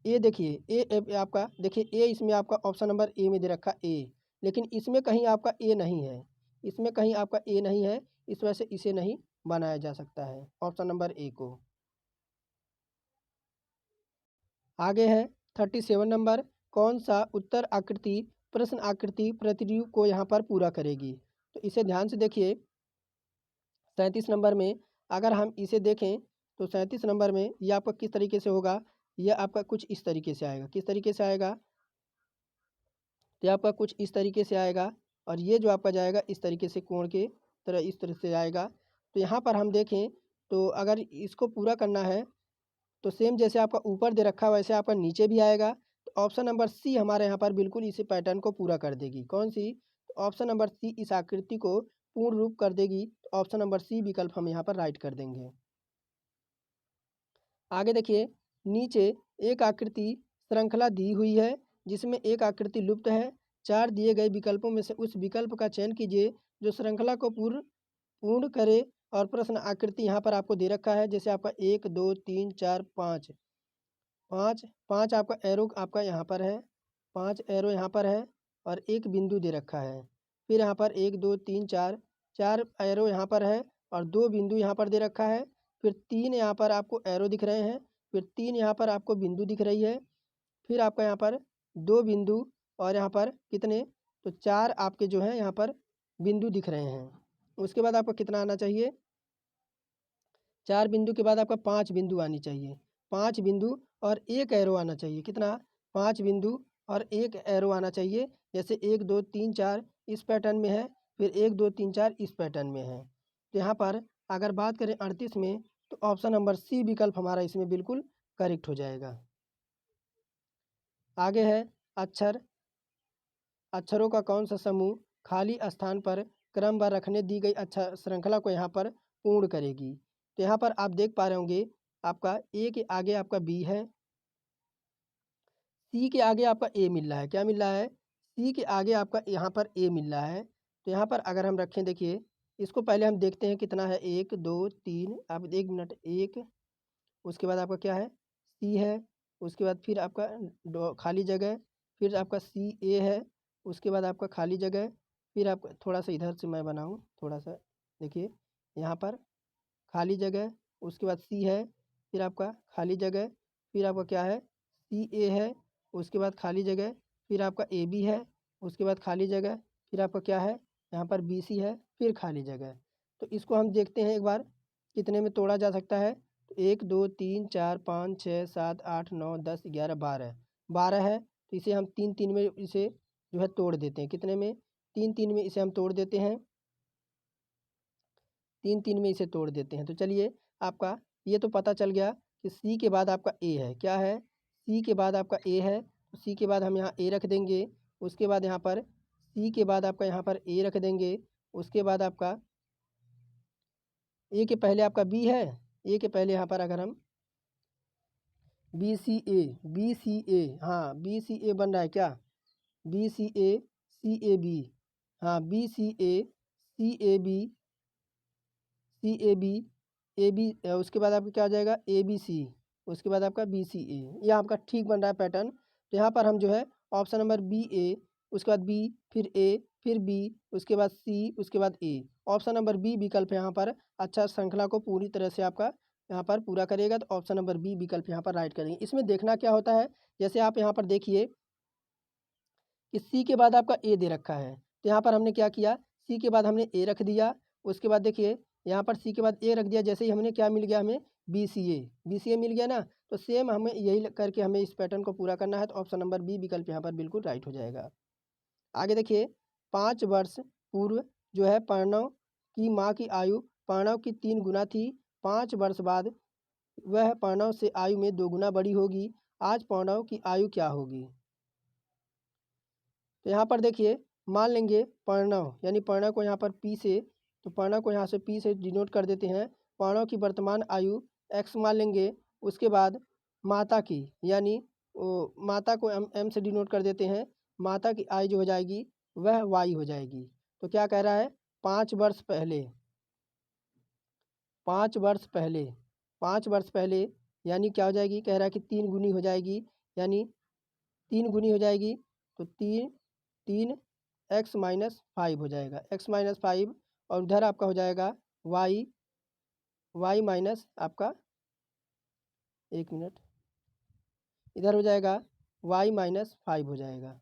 ए देखिए ए आपका देखिए ए इसमें आपका ऑप्शन नंबर ए में दे रखा ए लेकिन इसमें कहीं आपका ए नहीं है। इसमें कहीं आपका ए नहीं है इस वजह से इसे नहीं बनाया जा सकता है ऑप्शन नंबर ए को। आगे है 37 नंबर कौन सा उत्तर आकृति प्रश्न आकृति प्रतिरूप को यहाँ पर पूरा करेगी। तो इसे ध्यान से देखिए 37 नंबर में अगर हम इसे देखें तो 37 नंबर में ये आपका किस तरीके से होगा। यह आपका कुछ इस तरीके से आएगा। किस तरीके से आएगा तो आपका कुछ इस तरीके से आएगा और ये जो आपका जाएगा इस तरीके से कोण के तरह इस तरह से आएगा। तो यहाँ पर हम देखें तो अगर इसको पूरा करना है तो सेम जैसे आपका ऊपर दे रखा है वैसे आपका नीचे भी आएगा। तो ऑप्शन नंबर सी हमारे यहाँ पर बिल्कुल इसी पैटर्न को पूरा कर देगी। कौन सी तो ऑप्शन नंबर सी इस आकृति को पूर्ण रूप कर देगी। तो ऑप्शन नंबर सी विकल्प हम यहाँ पर राइट कर देंगे। आगे देखिए नीचे एक आकृति श्रृंखला दी हुई है जिसमें एक आकृति लुप्त है। 4 दिए गए विकल्पों में से उस विकल्प का चयन कीजिए जो श्रृंखला को पूर्ण करे और प्रश्न आकृति यहाँ पर आपको दे रखा है। जैसे आपका 1 2 3 4 5 5 5 आपका एरो आपका यहाँ पर है। 5 एरो यहाँ पर है और एक बिंदु दे रखा है। फिर यहाँ पर 1 2 3 4 4 एरो यहाँ पर है और 2 बिंदु यहाँ पर दे रखा है। फिर 3 यहाँ पर आपको एरो दिख रहे हैं। फिर 3 यहाँ पर आपको बिंदु दिख रही है। फिर आपका यहाँ पर 2 बिंदु और यहाँ पर कितने तो 4 आपके जो है यहाँ पर बिंदु दिख रहे हैं। उसके बाद आपको कितना आना चाहिए 4 बिंदु के बाद आपका 5 बिंदु आनी चाहिए। 5 बिंदु और एक एरो आना चाहिए। कितना 5 बिंदु और एक एरो आना चाहिए। जैसे 1 2 3 4 इस पैटर्न में है फिर 1 2 3 4 इस पैटर्न में है। तो यहाँ पर अगर बात करें 38 में तो ऑप्शन नंबर सी विकल्प हमारा इसमें बिल्कुल करेक्ट हो जाएगा। आगे है अक्षर अक्षरों का कौन सा समूह खाली स्थान पर क्रमवार रखने दी गई अक्षर श्रृंखला को यहाँ पर पूर्ण करेगी। तो यहाँ पर आप देख पा रहे होंगे आपका ए के आगे आपका बी है। सी के आगे आपका ए मिल रहा है। क्या मिल रहा है सी के आगे आपका यहाँ पर ए मिल रहा है। तो यहाँ पर अगर हम रखें देखिए इसको पहले हम देखते हैं कितना है 1 2 3 आप 1 मिनट 1 उसके बाद आपका क्या है सी है उसके बाद फिर आपका खाली जगह, फिर आपका CA है, उसके बाद आपका खाली जगह, फिर आपका थोड़ा सा इधर से मैं बनाऊँ थोड़ा सा, देखिए यहाँ पर खाली जगह, उसके बाद C है, फिर आपका खाली जगह, फिर आपका क्या है CA है, उसके बाद खाली जगह, फिर आपका AB है, उसके बाद खाली जगह, फिर आपका क्या है यहाँ पर BC है, फिर खाली जगह। तो इसको हम देखते हैं एक बार कितने में तोड़ा जा सकता है। तो 1 2 3 4 5 6 7 8 9 10 11 12 12 है, तो इसे हम 3 3 में इसे जो है तोड़ देते हैं। कितने में? 3 3 में इसे हम तोड़ देते हैं, 3 3 में इसे तोड़ देते हैं। तो चलिए आपका ये तो पता चल गया कि C के बाद आपका A है। क्या है? C के बाद आपका A है, तो C के बाद हम यहाँ A रख देंगे। उसके बाद यहाँ पर C के बाद आपका यहाँ पर A रख देंगे। उसके बाद आपका A के पहले आपका B है, A के पहले यहाँ पर अगर हम BCA, हाँ BCA बन रहा है क्या? BCA CAB, हाँ BCA CAB CAB AB, उसके बाद आपका क्या हो जाएगा ABC, उसके बाद आपका BCA। ये आपका ठीक बन रहा है पैटर्न। तो यहाँ पर हम जो है ऑप्शन नंबर BA, उसके बाद B, फिर A, फिर B, उसके बाद C, उसके बाद A, ऑप्शन नंबर B विकल्प यहाँ पर अच्छा श्रृंखला को पूरी तरह से आपका यहाँ पर पूरा करेगा। तो ऑप्शन नंबर B विकल्प यहाँ पर राइट करेंगे। इसमें देखना क्या होता है, जैसे आप यहाँ पर देखिए कि C के बाद आपका A दे रखा है, तो यहाँ पर हमने क्या किया, C के बाद हमने A रख दिया। उसके बाद देखिए यहाँ पर C के बाद A रख दिया, जैसे ही हमने क्या मिल गया, हमें BCA मिल गया ना। तो सेम हमें यही करके हमें इस पैटर्न को पूरा करना है। तो ऑप्शन नंबर B विकल्प यहाँ पर बिल्कुल राइट हो जाएगा। आगे देखिए 5 वर्ष पूर्व जो है प्रणव की माँ की आयु प्रणव की 3 गुना थी। 5 वर्ष बाद वह प्रणव से आयु में 2 गुना बड़ी होगी। आज प्रणव की आयु क्या होगी? तो यहाँ पर देखिए मान लेंगे प्रणव, यानी प्रणव को यहाँ पर P से, तो प्रणव को यहाँ से P से डिनोट कर देते हैं। प्रणव की वर्तमान आयु X मान लेंगे। उसके बाद माता की, यानी माता को M से डिनोट कर देते हैं। माता की आयु जो हो जाएगी वह Y हो जाएगी। तो क्या कह रहा है, 5 वर्ष पहले, 5 वर्ष पहले, 5 वर्ष पहले यानी क्या हो जाएगी, कह रहा है कि 3 गुनी हो जाएगी, यानी 3 गुनी हो जाएगी। तो 3 x माइनस 5 हो जाएगा, x माइनस 5, और उधर आपका हो जाएगा y माइनस आपका, 1 मिनट, इधर हो जाएगा y माइनस 5 हो जाएगा,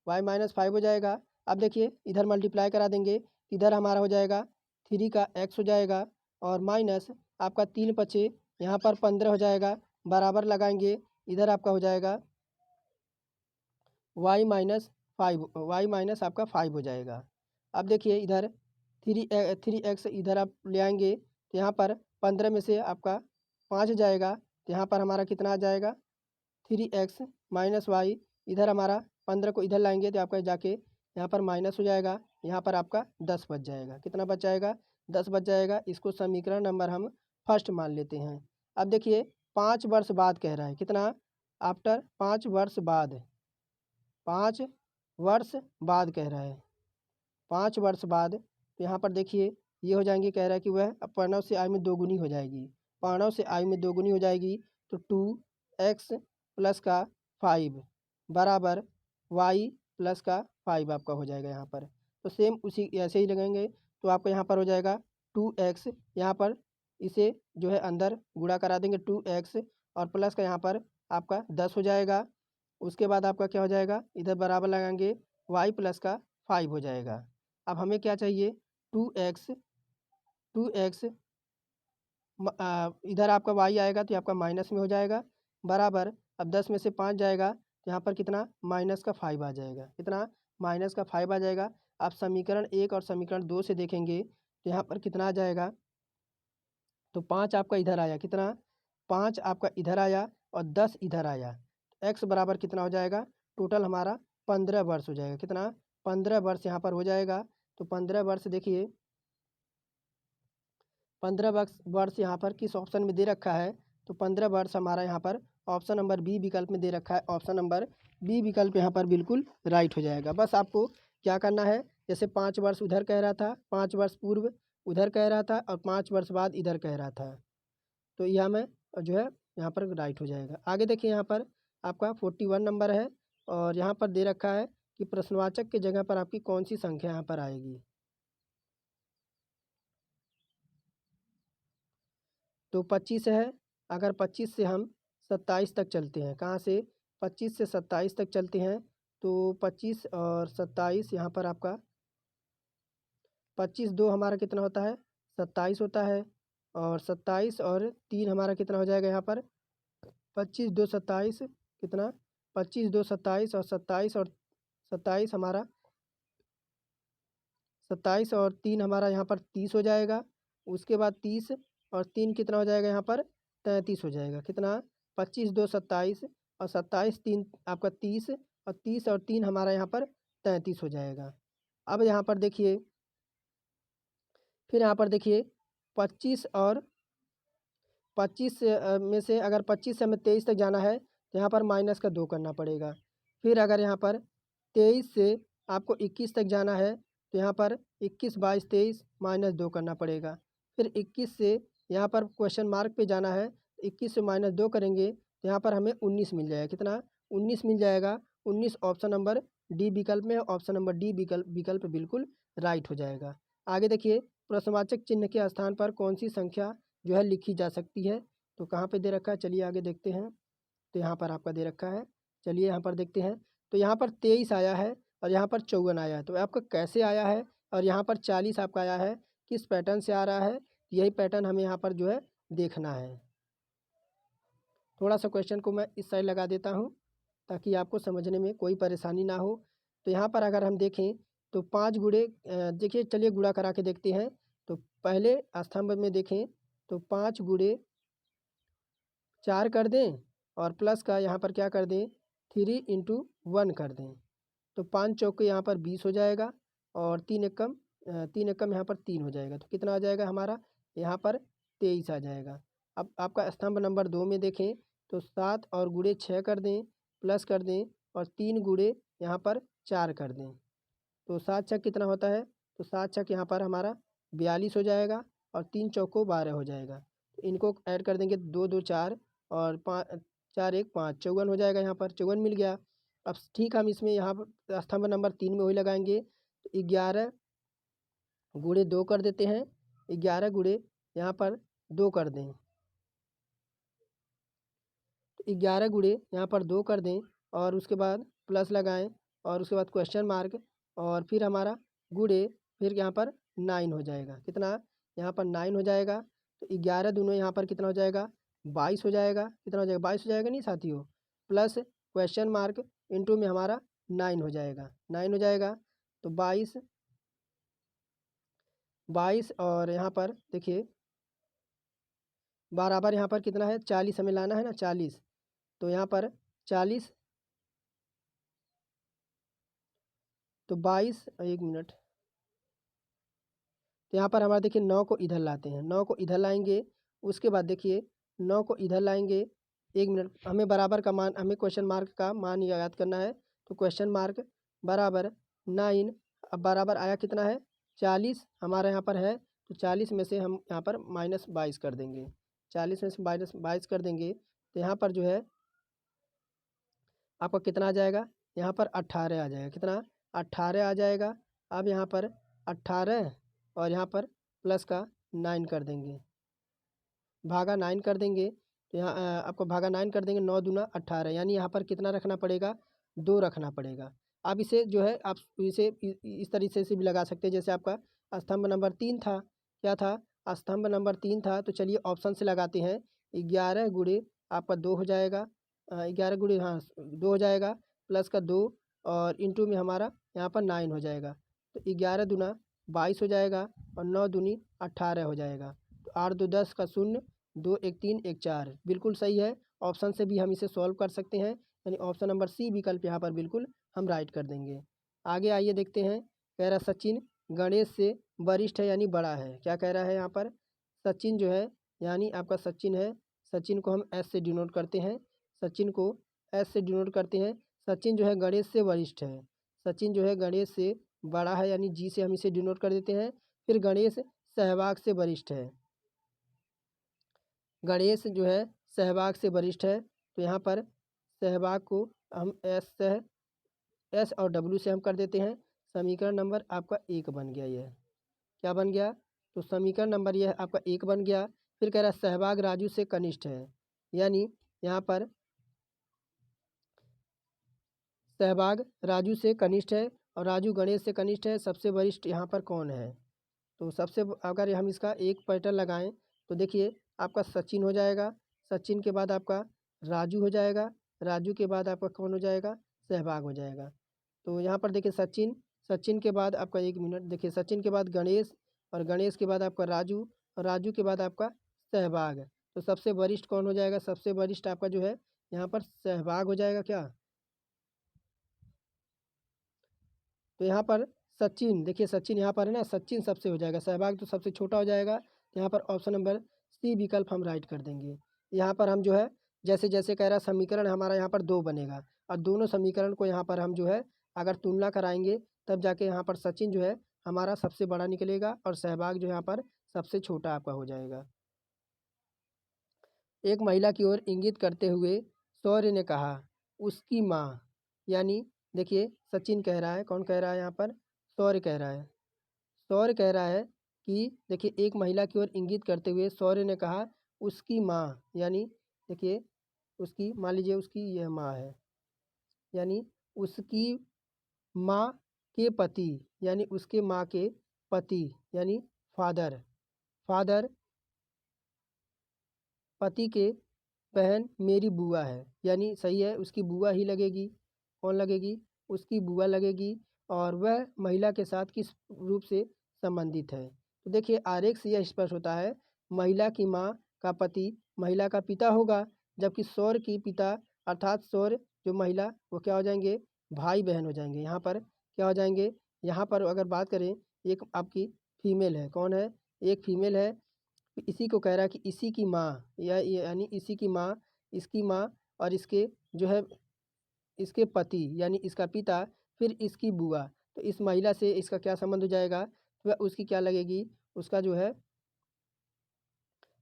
y माइनस 5 हो जाएगा। अब देखिए इधर मल्टीप्लाई करा देंगे, इधर हमारा हो जाएगा 3 का x हो जाएगा, और माइनस आपका 3 पचे यहाँ पर 15 हो जाएगा, बराबर लगाएंगे, इधर आपका हो जाएगा y माइनस 5, y माइनस आपका 5 हो जाएगा। अब देखिए इधर 3x इधर आप ले आएंगे, तो यहाँ पर 15 में से आपका 5 जाएगा, तो यहाँ पर हमारा कितना आ जाएगा 3x माइनस वाई, इधर हमारा 15 को इधर लाएंगे तो आपका जाके यहाँ पर माइनस हो जाएगा, यहाँ पर आपका 10 बच जाएगा। कितना बच जाएगा? 10 बच जाएगा। इसको समीकरण नंबर हम फर्स्ट मान लेते हैं। अब देखिए 5 वर्ष बाद कह रहा है, कितना, आफ्टर 5 वर्ष बाद, 5 वर्ष बाद कह रहा है, 5 वर्ष बाद। तो यहाँ पर देखिए ये हो जाएंगे, कह रहा है कि वह प्रणव से आयु में 2 गुनी हो जाएगी, प्रणव से आयु में 2 गुनी हो जाएगी। तो 2x प्लस का 5 बराबर y प्लस का 5 आपका हो जाएगा यहाँ पर। तो सेम उसी ऐसे ही लगाएंगे, तो आपका यहाँ पर हो जाएगा 2x, यहाँ पर इसे जो है अंदर गुणा करा देंगे 2x, और प्लस का यहाँ पर आपका 10 हो जाएगा। उसके बाद आपका क्या हो जाएगा, इधर बराबर लगाएंगे y प्लस का 5 हो जाएगा। अब हमें क्या चाहिए, 2x, 2x इधर आपका y आएगा तो आपका माइनस में हो जाएगा, बराबर, अब 10 में से 5 जाएगा तो यहाँ पर कितना, माइनस का 5 आ जाएगा। कितना, माइनस का 5 आ जाएगा। आप समीकरण 1 और समीकरण 2 से देखेंगे तो यहाँ पर कितना आ जाएगा, तो 5 आपका इधर आया, कितना, 5 आपका इधर आया और 10 इधर आया। x बराबर कितना हो जाएगा, टोटल हमारा 15 वर्ष हो जाएगा। कितना, 15 वर्ष यहाँ पर हो जाएगा। तो 15 वर्ष देखिए, 15 वर्ष यहाँ पर किस ऑप्शन में दे रखा है, तो 15 वर्ष हमारा यहाँ पर ऑप्शन नंबर बी विकल्प में दे रखा है। ऑप्शन नंबर बी विकल्प यहाँ पर बिल्कुल राइट हो जाएगा। बस आपको क्या करना है, जैसे 5 वर्ष उधर कह रहा था, 5 वर्ष पूर्व उधर कह रहा था, और 5 वर्ष बाद इधर कह रहा था, तो यह हमें जो है यहाँ पर राइट हो जाएगा। आगे देखिए यहाँ पर आपका 41 नंबर है और यहाँ पर दे रखा है कि प्रश्नवाचक की जगह पर आपकी कौन सी संख्या यहाँ पर आएगी। तो 25 है। अगर 25 से हम 27 तक चलते हैं, कहाँ से 25 से 27 तक चलते हैं, तो 25 और 27 यहाँ पर आपका 25 दो हमारा कितना होता है 27 होता है और 27 और 3 हमारा कितना हो जाएगा यहाँ पर 25 दो 27 कितना 25 दो 27 और 27 और 27 हमारा 27 और 3 हमारा यहाँ पर 30 हो जाएगा। उसके बाद 30 और 3 कितना हो जाएगा यहाँ पर 33 हो जाएगा। कितना 25 दो 27 और 27 3 आपका 30 और 30 और 3 हमारा यहाँ पर 33 हो जाएगा। अब यहाँ पर देखिए फिर यहाँ पर देखिए 25 और 25 में से अगर 25 से हमें 23 तक जाना है तो यहाँ पर माइनस का 2 करना पड़ेगा। फिर अगर यहाँ पर 23 से आपको 21 तक जाना है तो यहाँ पर 21 22 23 माइनस 2 करना पड़ेगा। फिर 21 से यहाँ पर क्वेश्चन मार्क पे जाना है, 21 से माइनस 2 करेंगे तो यहाँ पर हमें 19 मिल जाएगा। कितना 19 मिल जाएगा। 19 ऑप्शन नंबर डी विकल्प में, ऑप्शन नंबर डी विकल्प बिल्कुल राइट हो जाएगा। आगे देखिए प्रश्नवाचक चिन्ह के स्थान पर कौन सी संख्या जो है लिखी जा सकती है। तो कहाँ पे दे रखा है, चलिए आगे देखते हैं। तो यहाँ पर आपका दे रखा है, चलिए यहाँ पर देखते हैं। तो यहाँ पर 23 आया है और यहाँ पर 54 आया है। तो आपका कैसे आया है और यहाँ पर 40 आपका आया है, किस पैटर्न से आ रहा है, यही पैटर्न हमें यहाँ पर जो है देखना है। थोड़ा सा क्वेश्चन को मैं इस साइड लगा देता हूँ ताकि आपको समझने में कोई परेशानी ना हो। तो यहाँ पर अगर हम देखें तो 5 गुणे देखिए, चलिए गुणा करा के देखते हैं। तो पहले स्तंभ में देखें तो 5 गुणे 4 कर दें और प्लस का यहाँ पर क्या कर दें 3 इंटू 1 कर दें। तो 5 चौके यहाँ पर 20 हो जाएगा और 3 एकम यहाँ पर 3 हो जाएगा। तो कितना आ जाएगा हमारा यहाँ पर 23 आ जाएगा। अब आपका स्तंभ नंबर 2 में देखें तो 7 और गुणे 6 कर दें, प्लस कर दें और 3 गुणे यहाँ पर 4 कर दें। तो 7 छक कितना होता है, तो 7 छक यहाँ पर हमारा 42 हो जाएगा और 3 चौको 12 हो जाएगा। तो इनको ऐड कर देंगे 2 2 4 और 5 4 1 5 54 हो जाएगा। यहाँ पर 54 मिल गया। अब ठीक हम इसमें यहाँ पर स्तंभ नंबर 3 में वही लगाएंगे। तो 11 गुणे 2 कर देते हैं, 11 गुणे यहाँ पर 2 कर दें। तो 11 गुणे यहाँ पर 2 कर दें और उसके बाद प्लस लगाएं और उसके बाद क्वेश्चन मार्क और फिर हमारा गुणे फिर यहाँ पर 9 हो जाएगा। कितना यहाँ पर 9 हो जाएगा। तो 11 दूनो यहाँ पर कितना हो जाएगा 22 हो जाएगा। कितना हो जाएगा 22 हो जाएगा नहीं साथियों, प्लस क्वेश्चन मार्क इंटू में हमारा 9 हो जाएगा। 9 हो जाएगा तो 22 और यहाँ पर देखिए बराबर यहाँ पर कितना है 40 हमें लाना है ना 40। तो यहाँ पर 40 तो 22 एक मिनट। तो यहाँ पर हमारा देखिए 9 को इधर लाते हैं, 9 को इधर लाएंगे। उसके बाद देखिए 9 को इधर लाएंगे, एक मिनट, हमें बराबर का मान, हमें क्वेश्चन मार्क का मान याद करना है। तो क्वेश्चन मार्क बराबर 9, अब बराबर आया कितना है 40 हमारा यहाँ पर है। तो 40 में से हम यहाँ पर -22 कर देंगे, 40 में से -22 कर देंगे तो यहाँ पर जो है आपका कितना आ जाएगा, यहाँ पर 18 आ जाएगा। कितना 18 आ जाएगा। अब यहाँ पर 18 और यहाँ पर प्लस का 9 कर देंगे, भागा 9 कर देंगे। तो यहाँ आपको भागा 9 कर देंगे, 9 दूना 18, यानी यहाँ पर कितना रखना पड़ेगा 2 रखना पड़ेगा। अब इसे जो है आप इसे इस तरीके से भी लगा सकते हैं जैसे आपका स्तंभ नंबर 3 था। क्या था, स्तंभ नंबर 3 था। तो चलिए ऑप्शन से लगाते हैं। 11 गुणे आपका 2 हो जाएगा, 11 गुणे हाँ 2 हो जाएगा, प्लस का 2 और इंटू में हमारा यहाँ पर 9 हो जाएगा। तो 11 दूना 22 हो जाएगा और 9 दूनी 18 हो जाएगा। तो 8 2 10 का 0, 2 1 3 1 4 बिल्कुल सही है। ऑप्शन से भी हम इसे सॉल्व कर सकते हैं, यानी ऑप्शन नंबर सी विकल्प यहाँ पर बिल्कुल हम राइट कर देंगे। आगे आइए देखते हैं। कह रहा सचिन गणेश से वरिष्ठ है यानी बड़ा है। क्या कह रहा है यहाँ पर, सचिन जो है यानी आपका सचिन है, सचिन को हम एस से डिनोट करते हैं, सचिन को एस से डिनोट करते हैं। सचिन जो है गणेश से वरिष्ठ है, सचिन जो है गणेश से बड़ा है यानी जी से हम इसे डिनोट कर देते हैं। फिर गणेश सहवाग से वरिष्ठ है, गणेश जो है सहवाग से वरिष्ठ है, तो यहाँ पर सहवाग को हम एस और डब्ल्यू से हम कर देते हैं। समीकरण नंबर आपका 1 बन गया। यह क्या बन गया? तो समीकरण नंबर यह आपका 1 बन गया। फिर कह रहा है सहवाग राजू से कनिष्ठ है, यानी यहाँ पर सहवाग राजू से कनिष्ठ है और राजू गणेश से कनिष्ठ है। सबसे वरिष्ठ यहाँ पर कौन है? तो अगर हम इसका एक पैटर्न लगाएं तो देखिए आपका सचिन हो जाएगा, सचिन के बाद आपका राजू हो जाएगा, राजू के बाद आपका कौन हो जाएगा? सहवाग हो जाएगा। तो यहाँ पर देखिए सचिन, सचिन के बाद आपका 1 मिनट देखिए, सचिन के बाद गणेश और गणेश के बाद आपका राजू और राजू के बाद आपका सहवाग। तो सबसे वरिष्ठ कौन हो जाएगा? सबसे वरिष्ठ आपका जो है यहाँ पर सहवाग हो जाएगा क्या? तो यहाँ पर सचिन, देखिए सचिन यहाँ पर है ना, सचिन सबसे हो जाएगा, सहवाग तो सबसे छोटा हो जाएगा। तो यहाँ पर ऑप्शन नंबर सी विकल्प हम राइट कर देंगे। यहाँ पर हम जो है जैसे जैसे कह रहा समीकरण हमारा यहाँ पर 2 बनेगा और दोनों समीकरण को यहाँ पर हम जो है अगर तुलना कराएंगे तब जाके यहाँ पर सचिन जो है हमारा सबसे बड़ा निकलेगा और सहवाग जो यहाँ पर सबसे छोटा आपका हो जाएगा। एक महिला की ओर इंगित करते हुए सौर्य ने कहा, उसकी माँ, यानी देखिए सचिन कह रहा है, कौन कह रहा है यहाँ पर? सौर्य कह रहा है। सौर्य कह रहा है कि देखिए एक महिला की ओर इंगित करते हुए सौर्य ने कहा, उसकी माँ, यानी देखिए उसकी, मान लीजिए उसकी यह माँ है, यानी उसकी माँ के पति, यानी उसके माँ के पति, यानी फादर, फादर पति के बहन मेरी बुआ है, यानी सही है, उसकी बुआ ही लगेगी। कौन लगेगी? उसकी बुआ लगेगी। और वह महिला के साथ किस रूप से संबंधित है? तो देखिए आरेख से यह स्पष्ट होता है, महिला की माँ का पति महिला का पिता होगा, जबकि सौर्य की पिता अर्थात सौर्य जो महिला वो क्या हो जाएंगे? भाई बहन हो जाएंगे। यहाँ पर क्या हो जाएंगे? यहाँ पर अगर बात करें, एक आपकी फीमेल है, कौन है? एक फीमेल है, इसी को कह रहा है कि इसी की माँ, या यानी इसी की माँ, इसकी माँ और इसके जो है इसके पति यानी इसका पिता, फिर इसकी बुआ। तो इस महिला से इसका क्या संबंध हो जाएगा? तो वह उसकी क्या लगेगी? उसका जो है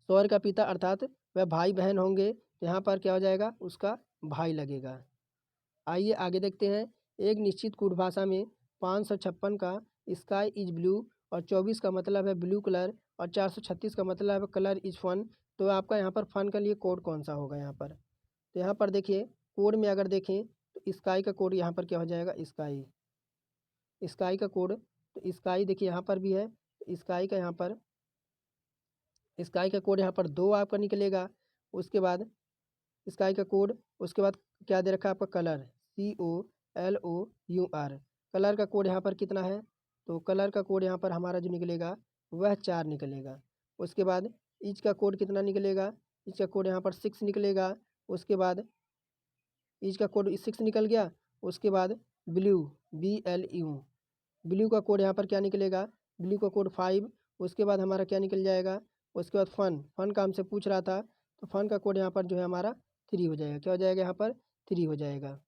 सौर्य का पिता अर्थात वह भाई बहन होंगे। तो यहाँ पर क्या हो जाएगा? उसका भाई लगेगा। आइए आगे देखते हैं। एक निश्चित कूट भाषा में 556 का स्काई इज ब्लू और 24 का मतलब है ब्लू कलर और 436 का मतलब है कलर इज फन। तो आपका यहाँ पर फन के लिए कोड कौन सा होगा यहाँ पर? तो यहाँ पर देखिए कोड में अगर देखें तो स्काई का कोड यहाँ पर क्या हो जाएगा? स्काई, स्काई का कोड। तो स्काई देखिए यहाँ पर भी है, तो स्काई का यहाँ पर स्काई का कोड यहाँ पर 2 आपका निकलेगा। उसके बाद स्काई का कोड, उसके बाद क्या दे रखा है आपका? Colour, COLOUR। कलर का कोड यहाँ पर कितना है? तो कलर का कोड यहाँ पर हमारा जो निकलेगा वह 4 निकलेगा। उसके बाद ईच का कोड कितना निकलेगा? ईच का कोड यहाँ पर 6 निकलेगा। उसके बाद ईच का कोड 6 निकल गया। उसके बाद ब्लू, BLU, ब्लू का कोड यहाँ पर क्या निकलेगा? ब्लू का कोड 5। उसके बाद हमारा क्या निकल जाएगा? उसके बाद फन, फन का हमसे पूछ रहा था, तो फन का कोड यहाँ पर जो है हमारा 3 हो जाएगा। क्या हो जाएगा? यहाँ पर 3 हो जाएगा,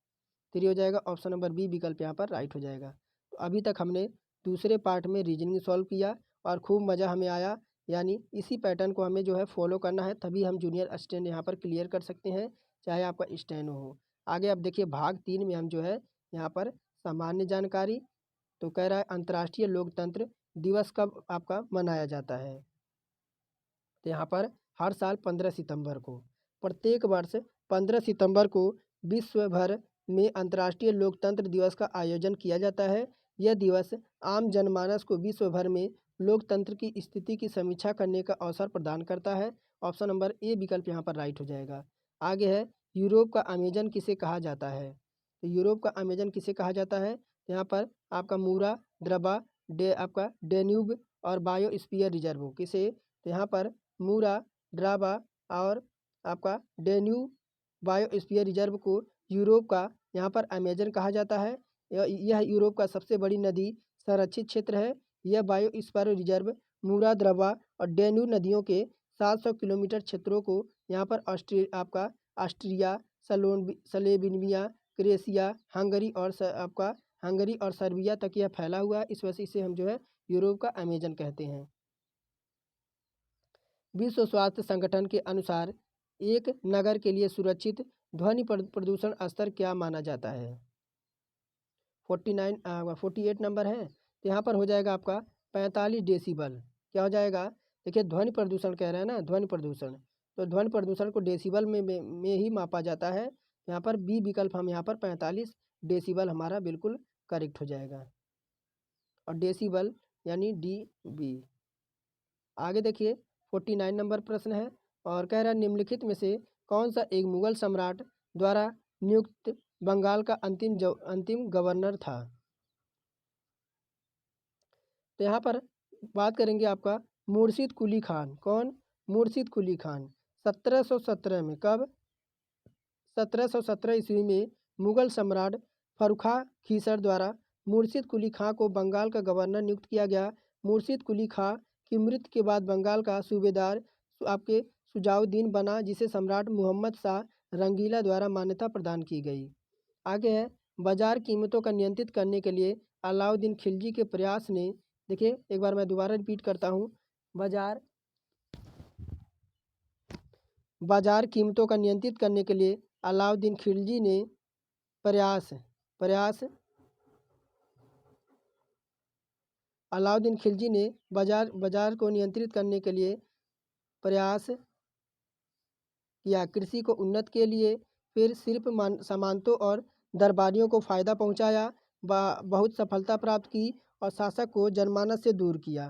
3 हो जाएगा। ऑप्शन नंबर बी विकल्प यहाँ पर राइट हो जाएगा। तो अभी तक हमने दूसरे पार्ट में रीजनिंग सॉल्व किया और खूब मज़ा हमें आया। यानी इसी पैटर्न को हमें जो है फॉलो करना है, तभी हम जूनियर असिस्टेंट यहाँ पर क्लियर कर सकते हैं, चाहे आपका स्टेनो हो। आगे अब देखिए भाग 3 में हम जो है यहाँ पर सामान्य जानकारी। तो कह रहा है अंतर्राष्ट्रीय लोकतंत्र दिवस कब आपका मनाया जाता है? तो यहाँ पर हर साल 15 सितंबर को, प्रत्येक वर्ष 15 सितंबर को विश्व भर में अंतर्राष्ट्रीय लोकतंत्र दिवस का आयोजन किया जाता है। यह दिवस आम जनमानस को विश्व भर में लोकतंत्र की स्थिति की समीक्षा करने का अवसर प्रदान करता है। ऑप्शन नंबर ए विकल्प यहाँ पर राइट हो जाएगा। आगे है यूरोप का अमेजन किसे कहा जाता है? तो यूरोप का अमेजन किसे कहा जाता है? यहाँ पर आपका मूरा, द्रबा, आपका डेन्यूब और बायोस्फीयर रिजर्व किसे? तो यहाँ पर मूरा, ड्राबा और आपका डेन्यूब बायोस्फीयर रिजर्व को यूरोप का यहाँ पर अमेजन कहा जाता है। यह यूरोप का सबसे बड़ी नदी संरक्षित क्षेत्र है। यह बायोस्फीयर रिजर्व मूरा, द्रवा और डेन्यूब नदियों के 700 किलोमीटर क्षेत्रों को यहाँ पर ऑस्ट्रिया, स्लोवेनिया, क्रोएशिया, हंगरी और सर्बिया तक यह फैला हुआ है। इस वजह से इसे हम जो है यूरोप का अमेजन कहते हैं। विश्व स्वास्थ्य संगठन के अनुसार एक नगर के लिए सुरक्षित ध्वनि प्रदूषण स्तर क्या माना जाता है? 48 नंबर है, तो यहाँ पर हो जाएगा आपका 45 डेसिबल। क्या हो जाएगा? देखिए ध्वनि प्रदूषण कह रहे हैं ना, ध्वनि प्रदूषण, तो ध्वनि प्रदूषण को डेसिबल में ही मापा जाता है। यहाँ पर बी विकल्प हम यहाँ पर 45 डेसिबल हमारा बिल्कुल करेक्ट हो जाएगा, और डेसिबल यानी DB। आगे देखिए 49 नंबर प्रश्न है, और कह रहा है निम्नलिखित में से कौन सा एक मुगल सम्राट द्वारा नियुक्त बंगाल का अंतिम गवर्नर था? तो यहाँ पर बात करेंगे आपका मुर्शिद कुली खान। कौन? मुर्शिद कुली खान। 1717 में, कब? 1717 ईस्वी में मुगल सम्राट फर्रुखा खीसर द्वारा मुर्शिद कुली खां को बंगाल का गवर्नर नियुक्त किया गया। मुर्शिद कुली खां की मृत्यु के बाद बंगाल का सूबेदार आपके सुजाउद्दीन बना, जिसे सम्राट मोहम्मद शाह रंगीला द्वारा मान्यता प्रदान की गई। आगे है बाजार कीमतों का नियंत्रित करने के लिए अलाउद्दीन खिलजी के प्रयास ने, देखिए एक बार मैं दोबारा रिपीट करता हूँ, बाजार कीमतों का नियंत्रित करने के लिए अलाउद्दीन खिलजी ने अलाउद्दीन खिलजी ने बाजार को नियंत्रित करने के लिए प्रयास किया। कृषि को उन्नत के लिए, फिर सिर्फ सामंतों और दरबारियों को फ़ायदा पहुंचाया, बहुत सफलता प्राप्त की, और शासक को जनमानस से दूर किया।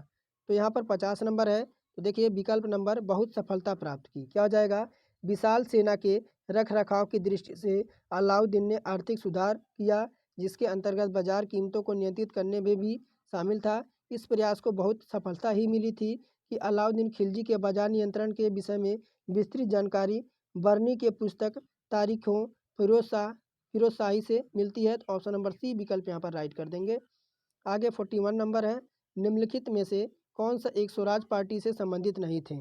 तो यहाँ पर 50 नंबर है, तो देखिए विकल्प नंबर बहुत सफलता प्राप्त की। क्या हो जाएगा? विशाल सेना के रख रखाव की दृष्टि से अलाउद्दीन ने आर्थिक सुधार किया, जिसके अंतर्गत बाजार कीमतों को नियंत्रित करने में भी शामिल था। इस प्रयास को बहुत सफलता ही मिली थी कि अलाउद्दीन खिलजी के बाजार नियंत्रण के विषय में विस्तृत जानकारी बर्नी के पुस्तक तारीखों फिरोज शाही से मिलती है। तो ऑप्शन नंबर सी विकल्प यहाँ पर राइट कर देंगे। आगे 41 नंबर है, निम्नलिखित में से कौन सा एक स्वराज पार्टी से संबंधित नहीं थे?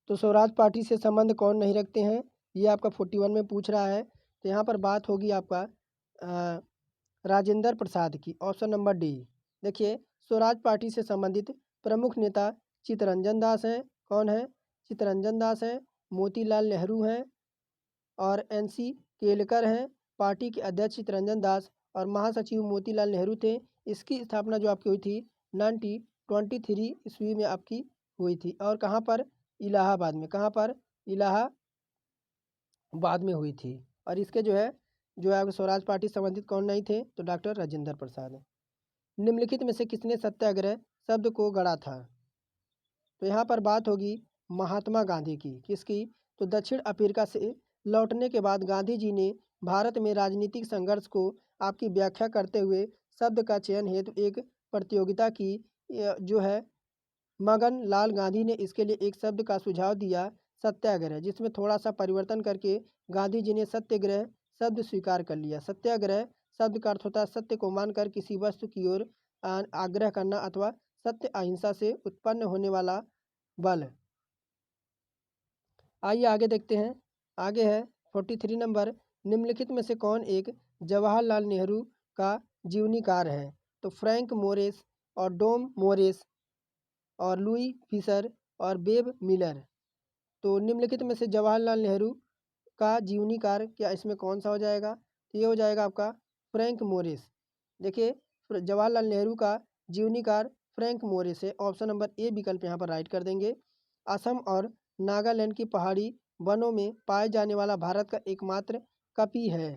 तो स्वराज पार्टी से संबंध कौन नहीं रखते हैं, ये आपका 41 में पूछ रहा है। तो यहाँ पर बात होगी आपका राजेंद्र प्रसाद की, ऑप्शन नंबर डी। देखिए स्वराज पार्टी से संबंधित प्रमुख नेता चित्तरंजन दास हैं। कौन है? चित्तरंजन दास हैं, मोतीलाल नेहरू हैं, और NC केलकर हैं। पार्टी के अध्यक्ष चित्तरंजन दास और महासचिव मोतीलाल नेहरू थे। इसकी स्थापना जो आपकी हुई थी 1923 ईस्वी में आपकी हुई थी, और कहाँ पर? इलाहाबाद में। कहाँ पर? इलाहाबाद में हुई थी। और इसके जो है आपके स्वराज पार्टी संबंधित कौन नहीं थे? तो डॉक्टर राजेंद्र प्रसाद। निम्नलिखित में से किसने सत्याग्रह शब्द को गढ़ा था? तो यहाँ पर बात होगी महात्मा गांधी की। किसकी? तो दक्षिण अफ्रीका से लौटने के बाद गांधी जी ने भारत में राजनीतिक संघर्ष को आपकी व्याख्या करते हुए शब्द का चयन हेतु एक प्रतियोगिता की। जो है मगन लाल गांधी ने इसके लिए एक शब्द का सुझाव दिया, सत्याग्रह, जिसमें थोड़ा सा परिवर्तन करके गांधी जी ने सत्याग्रह शब्द स्वीकार कर लिया। सत्याग्रह शब्द का अर्थ होता है सत्य को मानकर किसी वस्तु की ओर आग्रह करना, अथवा सत्य अहिंसा से उत्पन्न होने वाला बल। आइए आगे देखते हैं। आगे है 43 नंबर, निम्नलिखित में से कौन एक जवाहरलाल नेहरू का जीवनीकार है? तो फ्रैंक मोरेस और डॉम मोरेस और लुई फिशर और बेब मिलर। तो निम्नलिखित में से जवाहरलाल नेहरू का जीवनीकार क्या इसमें कौन सा हो जाएगा? तो ये हो जाएगा आपका फ्रैंक मोरेस। देखिए जवाहरलाल नेहरू का जीवनीकार फ्रैंक मोरेस है। ऑप्शन नंबर ए विकल्प यहाँ पर राइट कर देंगे। असम और नागालैंड की पहाड़ी वनों में पाए जाने वाला भारत का एकमात्र कपी है।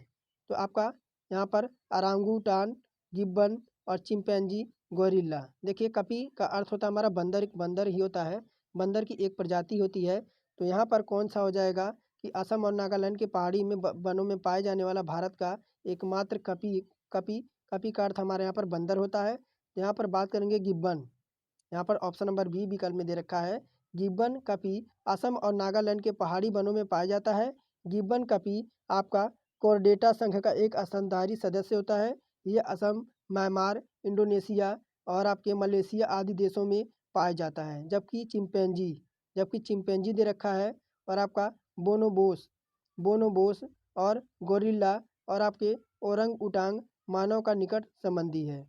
तो आपका यहाँ पर अरांगूटान, गिब्बन और चिंपैंजी, गोरिल्ला। देखिए कपी का अर्थ होता है हमारा बंदर, बंदर ही होता है, बंदर की एक प्रजाति होती है। तो यहाँ पर कौन सा हो जाएगा कि असम और नागालैंड के पहाड़ी में वनों में पाए जाने वाला भारत का एकमात्र कपी कपी कपी का अर्थ हमारे यहाँ पर बंदर होता है। तो यहाँ पर बात करेंगे गिब्बन। यहाँ पर ऑप्शन नंबर बी विकल्प में दे रखा है। गिब्बन कपी असम और नागालैंड के पहाड़ी वनों में पाया जाता है। गिब्बन कपी आपका कोर्डेटा संघ का एक स्तनधारी सदस्य होता है। ये असम, म्यांमार, इंडोनेशिया और आपके मलेशिया आदि देशों में पाया जाता है। जबकि चिंपैंजी दे रखा है, और आपका बोनोबोस और गोरिल्ला और आपके ओरंग उटांग मानव का निकट संबंधी है।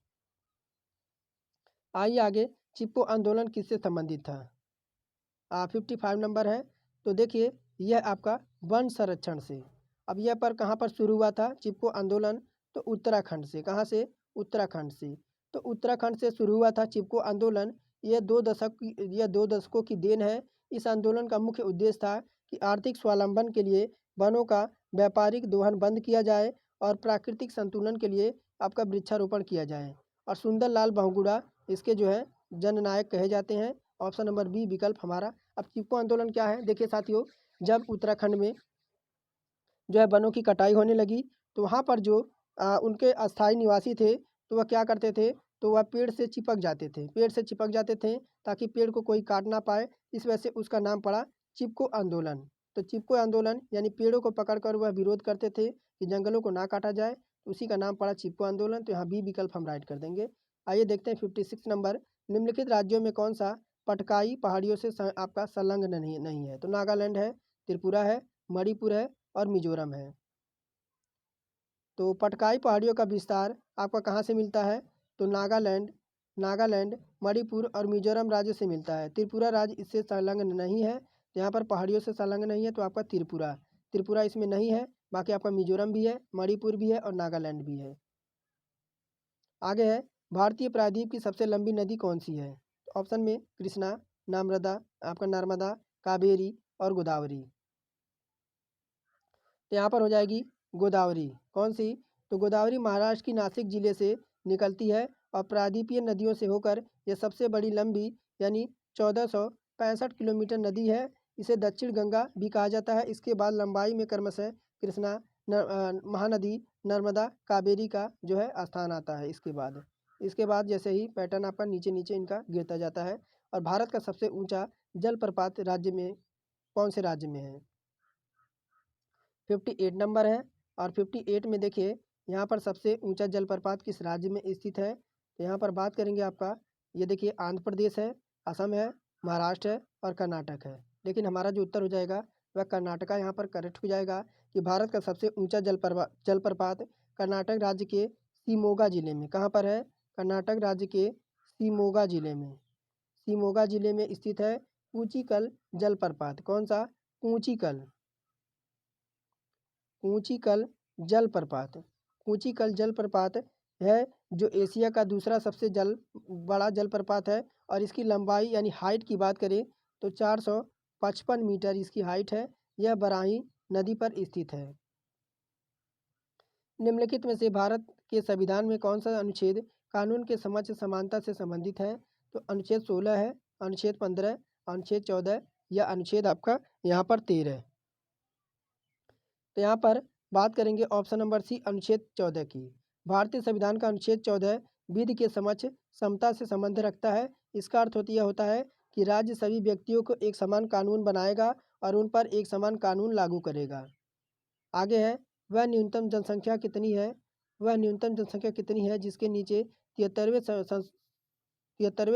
आइए आगे, चिप्को आंदोलन किससे संबंधित था? 55 नंबर है। तो देखिए यह आपका वन संरक्षण से। अब यह पर कहाँ पर शुरू हुआ था चिपको आंदोलन? तो उत्तराखंड से। कहाँ से? उत्तराखंड से। तो उत्तराखंड से शुरू हुआ था चिपको आंदोलन। यह 2 दशकों की देन है। इस आंदोलन का मुख्य उद्देश्य था कि आर्थिक स्वावलंबन के लिए वनों का व्यापारिक दोहन बंद किया जाए और प्राकृतिक संतुलन के लिए आपका वृक्षारोपण किया जाए। और सुंदरलाल बहुगुणा इसके जो है जननायक कहे जाते हैं। ऑप्शन नंबर बी विकल्प हमारा। अब चिपको आंदोलन क्या है? देखिए साथियों, जब उत्तराखंड में जो है वनों की कटाई होने लगी तो वहाँ पर जो उनके अस्थायी निवासी थे तो वह क्या करते थे? तो वह पेड़ से चिपक जाते थे, पेड़ से चिपक जाते थे ताकि पेड़ को कोई काट ना पाए। इस वजह से उसका नाम पड़ा चिपको आंदोलन। तो चिपको आंदोलन यानी पेड़ों को पकड़कर वह विरोध करते थे कि जंगलों को ना काटा जाए, तो उसी का नाम पड़ा चिपको आंदोलन। तो यहाँ बी विकल्प हम राइट कर देंगे। आइए देखते हैं 56 नंबर। निम्नलिखित राज्यों में कौन सा पटकाई पहाड़ियों से आपका संलग्न नहीं है? तो नागालैंड है, त्रिपुरा है, मणिपुर है और मिजोरम है। तो पटकाई पहाड़ियों का विस्तार आपका कहाँ से मिलता है? तो नागालैंड, मणिपुर और मिजोरम राज्य से मिलता है। त्रिपुरा राज्य इससे संलग्न नहीं है, तो यहाँ पर पहाड़ियों से संलग्न नहीं है, तो आपका त्रिपुरा इसमें नहीं है। बाकी आपका मिजोरम भी है, मणिपुर भी है और नागालैंड भी है। आगे है, भारतीय प्रायद्वीप की सबसे लंबी नदी कौन सी है? तो ऑप्शन में कृष्णा, नर्मदा, कावेरी और गोदावरी। तो यहाँ पर हो जाएगी गोदावरी। कौन सी? तो गोदावरी महाराष्ट्र की नासिक जिले से निकलती है और प्रायद्वीपीय नदियों से होकर यह सबसे बड़ी लंबी यानी 1465 किलोमीटर नदी है। इसे दक्षिण गंगा भी कहा जाता है। इसके बाद लंबाई में क्रमशः कृष्णा, महानदी, नर्मदा, कावेरी का जो है स्थान आता है। इसके बाद जैसे ही पैटर्न आपका नीचे नीचे इनका गिरता जाता है। और भारत का सबसे ऊंचा जलप्रपात राज्य में कौन से राज्य में है? 58 नंबर है। और 58 में देखिए यहाँ पर सबसे ऊंचा जलप्रपात किस राज्य में स्थित है? तो यहाँ पर बात करेंगे आपका, ये देखिए आंध्र प्रदेश है, असम है, महाराष्ट्र है और कर्नाटक है। लेकिन हमारा जो उत्तर हो जाएगा वह कर्नाटका यहाँ पर करेक्ट हो जाएगा कि भारत का सबसे ऊंचा जलप्रपात कर्नाटक राज्य के शिमोगा जिले में। कहाँ पर है? कर्नाटक राज्य के शिमोगा जिले में। शिमोगा जिले में स्थित है कूचिकल जलप्रपात। कौन सा? कूचिकल जलप्रपात। कूचिकल जलप्रपात है जो एशिया का दूसरा सबसे बड़ा जलप्रपात है। और इसकी लंबाई यानी हाइट की बात करें तो 455 मीटर इसकी हाइट है। यह बराही नदी पर स्थित है। निम्नलिखित में से भारत के संविधान में कौन सा अनुच्छेद कानून के समक्ष समानता से संबंधित है? तो अनुच्छेद 16 है, अनुच्छेद 15, अनुच्छेद 14 या अनुच्छेद आपका यहाँ पर 13। तो यहाँ पर बात करेंगे ऑप्शन नंबर सी अनुच्छेद 14 की। भारतीय संविधान का अनुच्छेद 14 विधि के समक्ष समता से संबंध रखता है। इसका अर्थ यह होता है कि राज्य सभी व्यक्तियों को एक समान कानून बनाएगा और उन पर एक समान कानून लागू करेगा। आगे है, वह न्यूनतम जनसंख्या कितनी है जिसके नीचे 73वें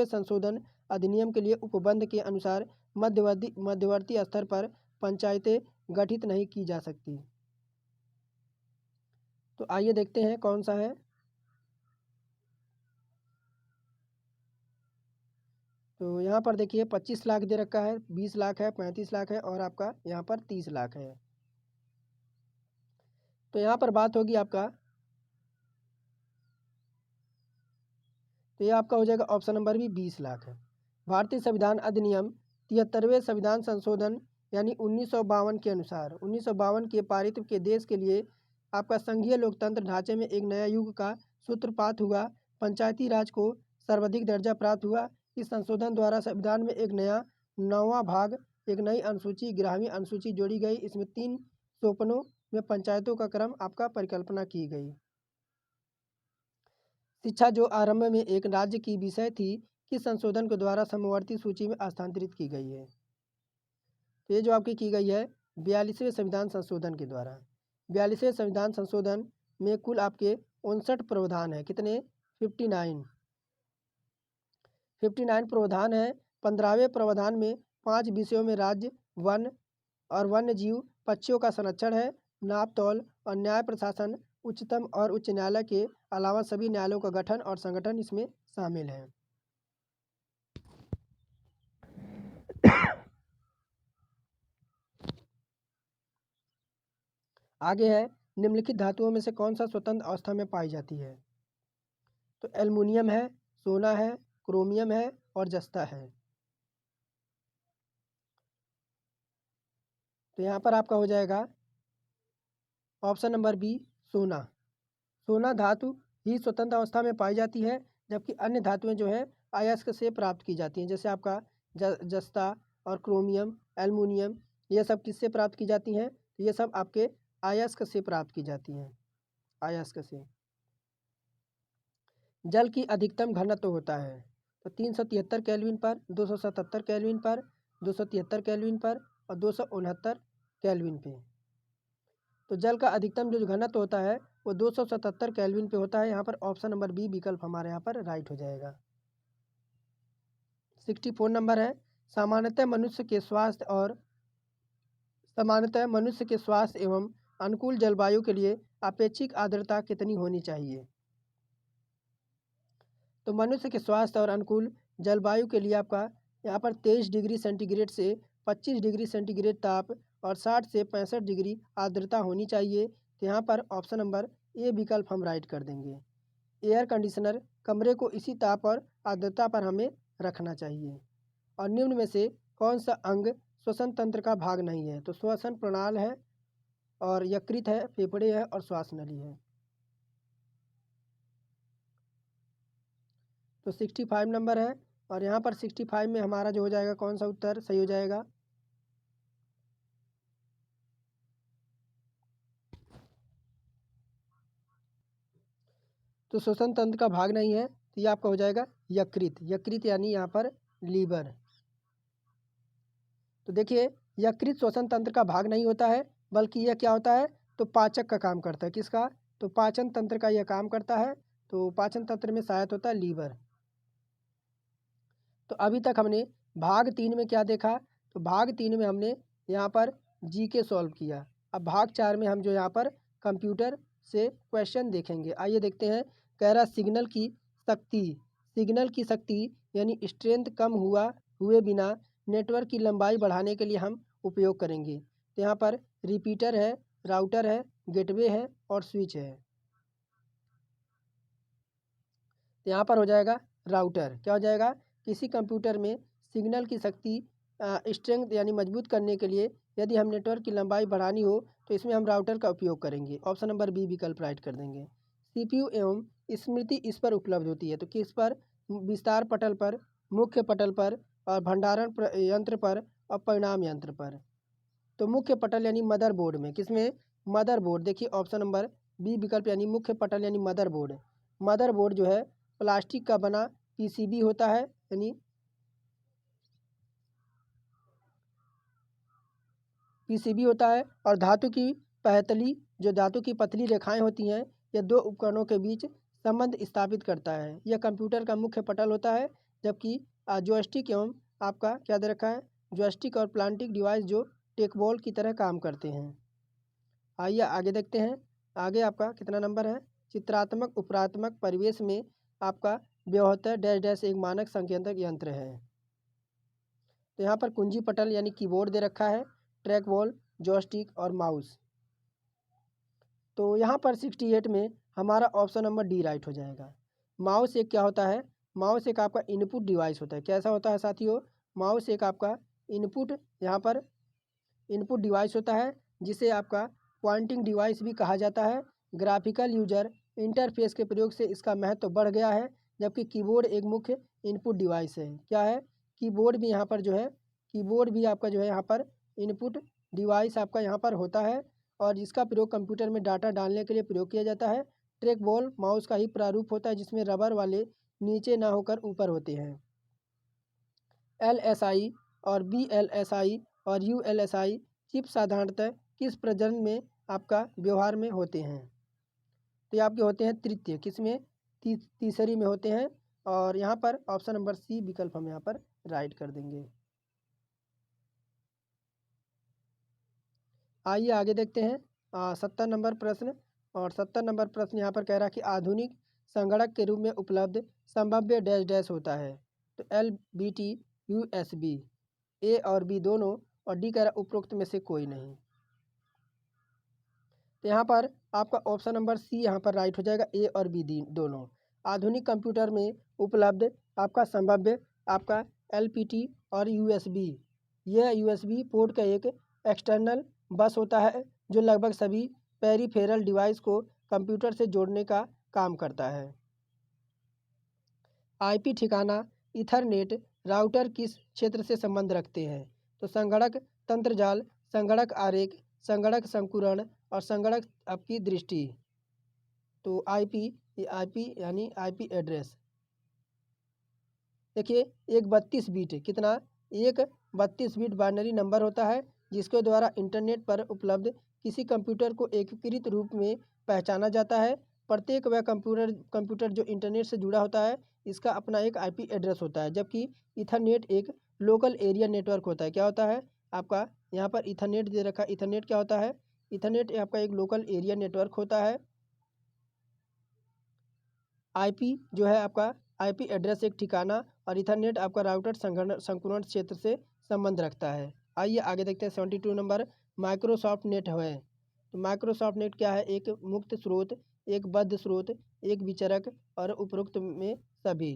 संशोधन अधिनियम के लिए उपबंध के अनुसार मध्यवर्ती स्तर पर पंचायतें गठित नहीं की जा सकती। तो आइए देखते हैं कौन सा है। तो यहाँ पर देखिए 25 लाख दे रखा है, 20 लाख है, 35 लाख है और आपका यहाँ पर 30 लाख है। तो यहाँ पर बात होगी आपका, तो ये आपका हो जाएगा ऑप्शन नंबर भी 20 लाख है। भारतीय संविधान अधिनियम 73वें संविधान संशोधन यानी 1952 के अनुसार 1952 के पारित के देश के लिए आपका संघीय लोकतंत्र ढांचे में एक नया युग का सूत्रपात हुआ। पंचायती राज को सर्वाधिक दर्जा प्राप्त हुआ। इस संशोधन द्वारा संविधान में एक नया 9वां भाग, एक नई अनुसूची 11वीं अनुसूची जोड़ी गई। इसमें 3 सोपानों में पंचायतों का क्रम आपका परिकल्पना की गई। शिक्षा जो आरंभ में एक राज्य की विषय थी, किस संशोधन के द्वारा समवर्ती सूची में स्थानांतरित की गई है? तो ये जो आपकी की गई है 42वें संविधान संशोधन के द्वारा। 42वें संविधान संशोधन में कुल आपके 59 प्रावधान है। कितने? 59 प्रावधान है। 15वें प्रावधान में 5 विषयों में राज्य, वन और वन्य जीव पक्षियों का संरक्षण है। नाप तौल और न्याय प्रशासन, उच्चतम और उच्च न्यायालय के अलावा सभी न्यायालयों का गठन और संगठन इसमें शामिल है। आगे है, निम्नलिखित धातुओं में से कौन सा स्वतंत्र अवस्था में पाई जाती है? तो एल्युमिनियम है, सोना है, क्रोमियम है और जस्ता है। तो यहाँ पर आपका हो जाएगा ऑप्शन नंबर बी, सोना। सोना धातु ही स्वतंत्र अवस्था में पाई जाती है, जबकि अन्य धातुएं जो है अयस्क से प्राप्त की जाती हैं। जैसे आपका जस्ता और क्रोमियम, एल्युमिनियम, ये सब किससे प्राप्त की जाती हैं? ये सब आपके अयस्क से प्राप्त की जाती हैं, अयस्क से। जल की अधिकतम घनत्व होता है तो 373 केल्विन पर, 277 केल्विन पर, 273 केल्विन पर और 269 केल्विन पे। तो जल का अधिकतम जो घनत्व होता है वो 277 केल्विन पे होता है। यहाँ पर ऑप्शन नंबर बी विकल्प हमारे यहाँ पर राइट हो जाएगा। 64 नंबर है, सामान्यतः मनुष्य के स्वास्थ्य एवं अनुकूल जलवायु के लिए अपेक्षित आर्द्रता कितनी होनी चाहिए? तो मनुष्य के स्वास्थ्य और अनुकूल जलवायु के लिए आपका यहाँ पर 23 डिग्री सेंटीग्रेड से 25 डिग्री सेंटीग्रेड ताप और 60 से 65 डिग्री आर्द्रता होनी चाहिए। तो यहाँ पर ऑप्शन नंबर ए विकल्प हम राइट कर देंगे। एयर कंडीशनर कमरे को इसी ताप और आर्द्रता पर हमें रखना चाहिए। और निम्न में से कौन सा अंग श्वसन तंत्र का भाग नहीं है? तो श्वसन प्रणाल है और यकृत है, फेफड़े है और श्वास नली है। तो 65 नंबर है और यहाँ पर 65 में हमारा जो हो जाएगा कौन सा उत्तर सही हो जाएगा? तो श्वसन तंत्र का भाग नहीं है तो ये आपका हो जाएगा यकृत। यकृत यानी यहाँ पर लीवर। तो देखिए, यकृत श्वसन तंत्र का भाग नहीं होता है, बल्कि यह क्या होता है? तो पाचक का काम करता है। किसका? तो पाचन तंत्र का यह काम करता है। तो पाचन तंत्र में सहायक होता है लीवर। तो अभी तक हमने भाग 3 में क्या देखा? तो भाग 3 में हमने यहाँ पर जीके सॉल्व किया। अब भाग 4 में हम जो यहाँ पर कंप्यूटर से क्वेश्चन देखेंगे। आइए देखते हैं। कह रहा सिग्नल की शक्ति यानी स्ट्रेंथ कम हुए बिना नेटवर्क की लंबाई बढ़ाने के लिए हम उपयोग करेंगे। तो यहाँ पर रिपीटर है, राउटर है, गेटवे है और स्विच है। तो यहाँ पर हो जाएगा राउटर। क्या हो जाएगा? किसी कंप्यूटर में सिग्नल की शक्ति स्ट्रेंथ यानी मजबूत करने के लिए यदि हम नेटवर्क की लंबाई बढ़ानी हो तो इसमें हम राउटर का उपयोग करेंगे। ऑप्शन नंबर बी विकल्प राइट कर देंगे। सीपीयू एवं स्मृति इस पर उपलब्ध होती है। तो किस पर? विस्तार पटल पर, मुख्य पटल पर और भंडारण यंत्र पर और परिणाम यंत्र पर। तो मुख्य पटल यानी मदरबोर्ड में, किसमें? मदरबोर्ड। देखिए ऑप्शन नंबर बी विकल्प यानी मुख्य पटल यानी मदरबोर्ड। मदरबोर्ड जो है प्लास्टिक का बना पीसीबी होता है, यानी पीसीबी होता है। और धातु की पतली रेखाएं होती हैं, यह दो उपकरणों के बीच संबंध स्थापित करता है। यह कंप्यूटर का मुख्य पटल होता है। जबकि जॉयस्टिक एवं आपका क्या दे रखा है? जॉयस्टिक और प्लांटिक डिवाइस जो टेकबॉल की तरह काम करते हैं। आइए आगे देखते हैं। आगे आपका कितना नंबर है? चित्रात्मक उपरात्मक परिवेश में आपका व्यवहृत डैश डैश एक मानक संकेतक यंत्र है। तो यहाँ पर कुंजी पटल यानी कीबोर्ड दे रखा है, ट्रैक बॉल, जॉयस्टिक और माउस। तो यहाँ पर 68 में हमारा ऑप्शन नंबर डी राइट हो जाएगा। माउस एक क्या होता है? माउस एक आपका इनपुट डिवाइस होता है। कैसा होता है साथियों? माउस एक आपका इनपुट यहाँ पर इनपुट डिवाइस होता है, जिसे आपका पॉइंटिंग डिवाइस भी कहा जाता है। ग्राफिकल यूजर इंटरफेस के प्रयोग से इसका महत्व बढ़ गया है। जबकि कीबोर्ड एक मुख्य इनपुट डिवाइस है। क्या है? कीबोर्ड भी यहाँ पर जो है, कीबोर्ड भी आपका जो है यहाँ पर इनपुट डिवाइस आपका यहाँ पर होता है और जिसका प्रयोग कंप्यूटर में डाटा डालने के लिए प्रयोग किया जाता है। ट्रैक बॉल माउस का ही प्रारूप होता है, जिसमें रबर वाले नीचे ना होकर ऊपर होते हैं। LSI और VLSI और ULSI चिप साधारणतः किस प्रजनन में आपका व्यवहार में होते हैं? तो ये आपके होते हैं तृतीय, किसमें? तीसरी में होते हैं। और यहाँ पर ऑप्शन नंबर सी विकल्प हम यहाँ पर राइट कर देंगे। आइए आगे देखते हैं 70 नंबर प्रश्न। और 70 नंबर प्रश्न यहाँ पर कह रहा है कि आधुनिक संगणक के रूप में उपलब्ध संभाव्य डैश डैश होता है। तो LBT, USB, ए और बी दोनों और डी कह रहा उपरोक्त में से कोई नहीं। तो यहाँ पर आपका ऑप्शन नंबर सी यहाँ पर राइट हो जाएगा, ए और बी दोनों। आधुनिक कंप्यूटर में उपलब्ध आपका संभाव्य आपका एलपीटी और यूएसबी, यह यूएसबी पोर्ट का एक एक्सटर्नल बस होता है जो लगभग सभी पेरिफेरल डिवाइस को कंप्यूटर से जोड़ने का काम करता है। आईपी ठिकाना ईथरनेट राउटर किस क्षेत्र से संबंध रखते हैं? तो संगणक तंत्रजाल, संगणक आरेख, संगणक संकुरण और संगणक आपकी दृष्टि। तो आईपी यानी आईपी एड्रेस। देखिए एक 32 बीट कितना, एक 32 बीट बाइनरी नंबर होता है जिसके द्वारा इंटरनेट पर उपलब्ध किसी कंप्यूटर को एकीकृत रूप में पहचाना जाता है। प्रत्येक वह कंप्यूटर जो इंटरनेट से जुड़ा होता है इसका अपना एक आईपी एड्रेस होता है, जबकि ईथरनेट एक लोकल एरिया नेटवर्क होता है। क्या होता है आपका यहाँ पर ईथरनेट दे रखा है। ईथरनेट क्या होता है? ईथरनेट आपका एक लोकल एरिया नेटवर्क होता है। आईपी जो है आपका आईपी एड्रेस एक ठिकाना, और ईथरनेट आपका राउटर संकुरण क्षेत्र से संबंध रखता है। आइए आगे देखते हैं 72 नंबर माइक्रोसॉफ्ट नेट है। तो माइक्रोसॉफ्ट नेट क्या है? एक मुक्त स्रोत, एक बद्ध स्रोत, एक विचरक और उपरोक्त में सभी।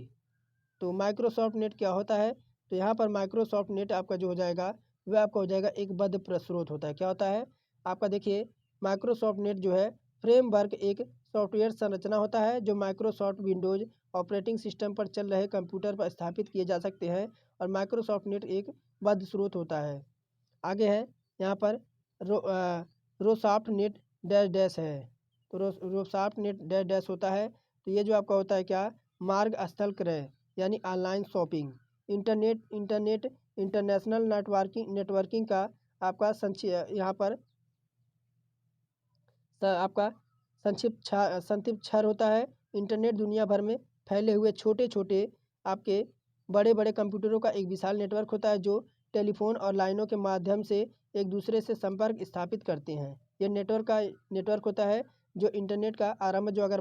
तो माइक्रोसॉफ्ट नेट क्या होता है? तो यहाँ पर माइक्रोसॉफ्ट नेट आपका जो हो जाएगा वह आपका हो जाएगा एक बद्ध स्रोत होता है। क्या होता है आपका? देखिए माइक्रोसॉफ्ट नेट जो है फ्रेमवर्क एक सॉफ्टवेयर संरचना होता है जो माइक्रोसॉफ्ट विंडोज ऑपरेटिंग सिस्टम पर चल रहे कंप्यूटर पर स्थापित किए जा सकते हैं, और माइक्रोसॉफ्ट नेट एक बद्ध स्रोत होता है। आगे है यहाँ पर रोसॉफ्ट नेट डैश डैश है। तो रोसॉफ्ट नेट डैश डैश होता है। तो ये जो आपका होता है क्या? मार्ग स्थल क्रय यानी online shopping, internet international networking का आपका यहाँ पर आपका संक्षिप्त क्षर होता है। इंटरनेट दुनिया भर में फैले हुए छोटे छोटे आपके बड़े बड़े कंप्यूटरों का एक विशाल नेटवर्क होता है जो टेलीफोन और लाइनों के माध्यम से एक दूसरे से संपर्क स्थापित करते हैं। यह नेटवर्क होता है जो इंटरनेट का आरंभ जो अगर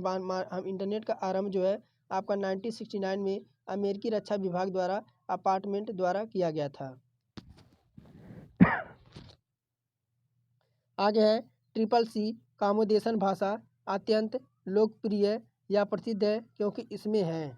हम इंटरनेट का आरंभ जो है आपका 1969 में अमेरिकी रक्षा विभाग द्वारा अपार्टमेंट द्वारा किया गया था। आगे है ट्रिपल सी कॉमोडेशन भाषा अत्यंत लोकप्रिय या प्रसिद्ध है क्योंकि इसमें है।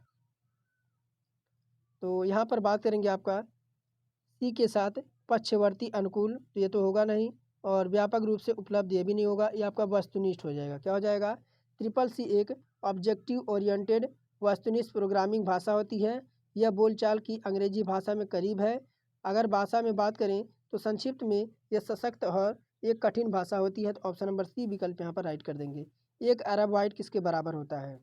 तो यहाँ पर बात करेंगे आपका सी के साथ पक्षवर्ती अनुकूल, तो ये तो होगा नहीं, और व्यापक रूप से उपलब्ध ये भी नहीं होगा, ये आपका वस्तुनिष्ठ हो जाएगा। क्या हो जाएगा? ट्रिपल सी एक ऑब्जेक्टिव ओरिएंटेड वस्तुनिष्ठ प्रोग्रामिंग भाषा होती है। यह बोलचाल की अंग्रेजी भाषा में करीब है। अगर भाषा में बात करें तो संक्षिप्त में यह सशक्त और एक कठिन भाषा होती है। तो ऑप्शन नंबर सी विकल्प यहाँ पर राइट कर देंगे। 1 अरब बाइट किसके बराबर होता है?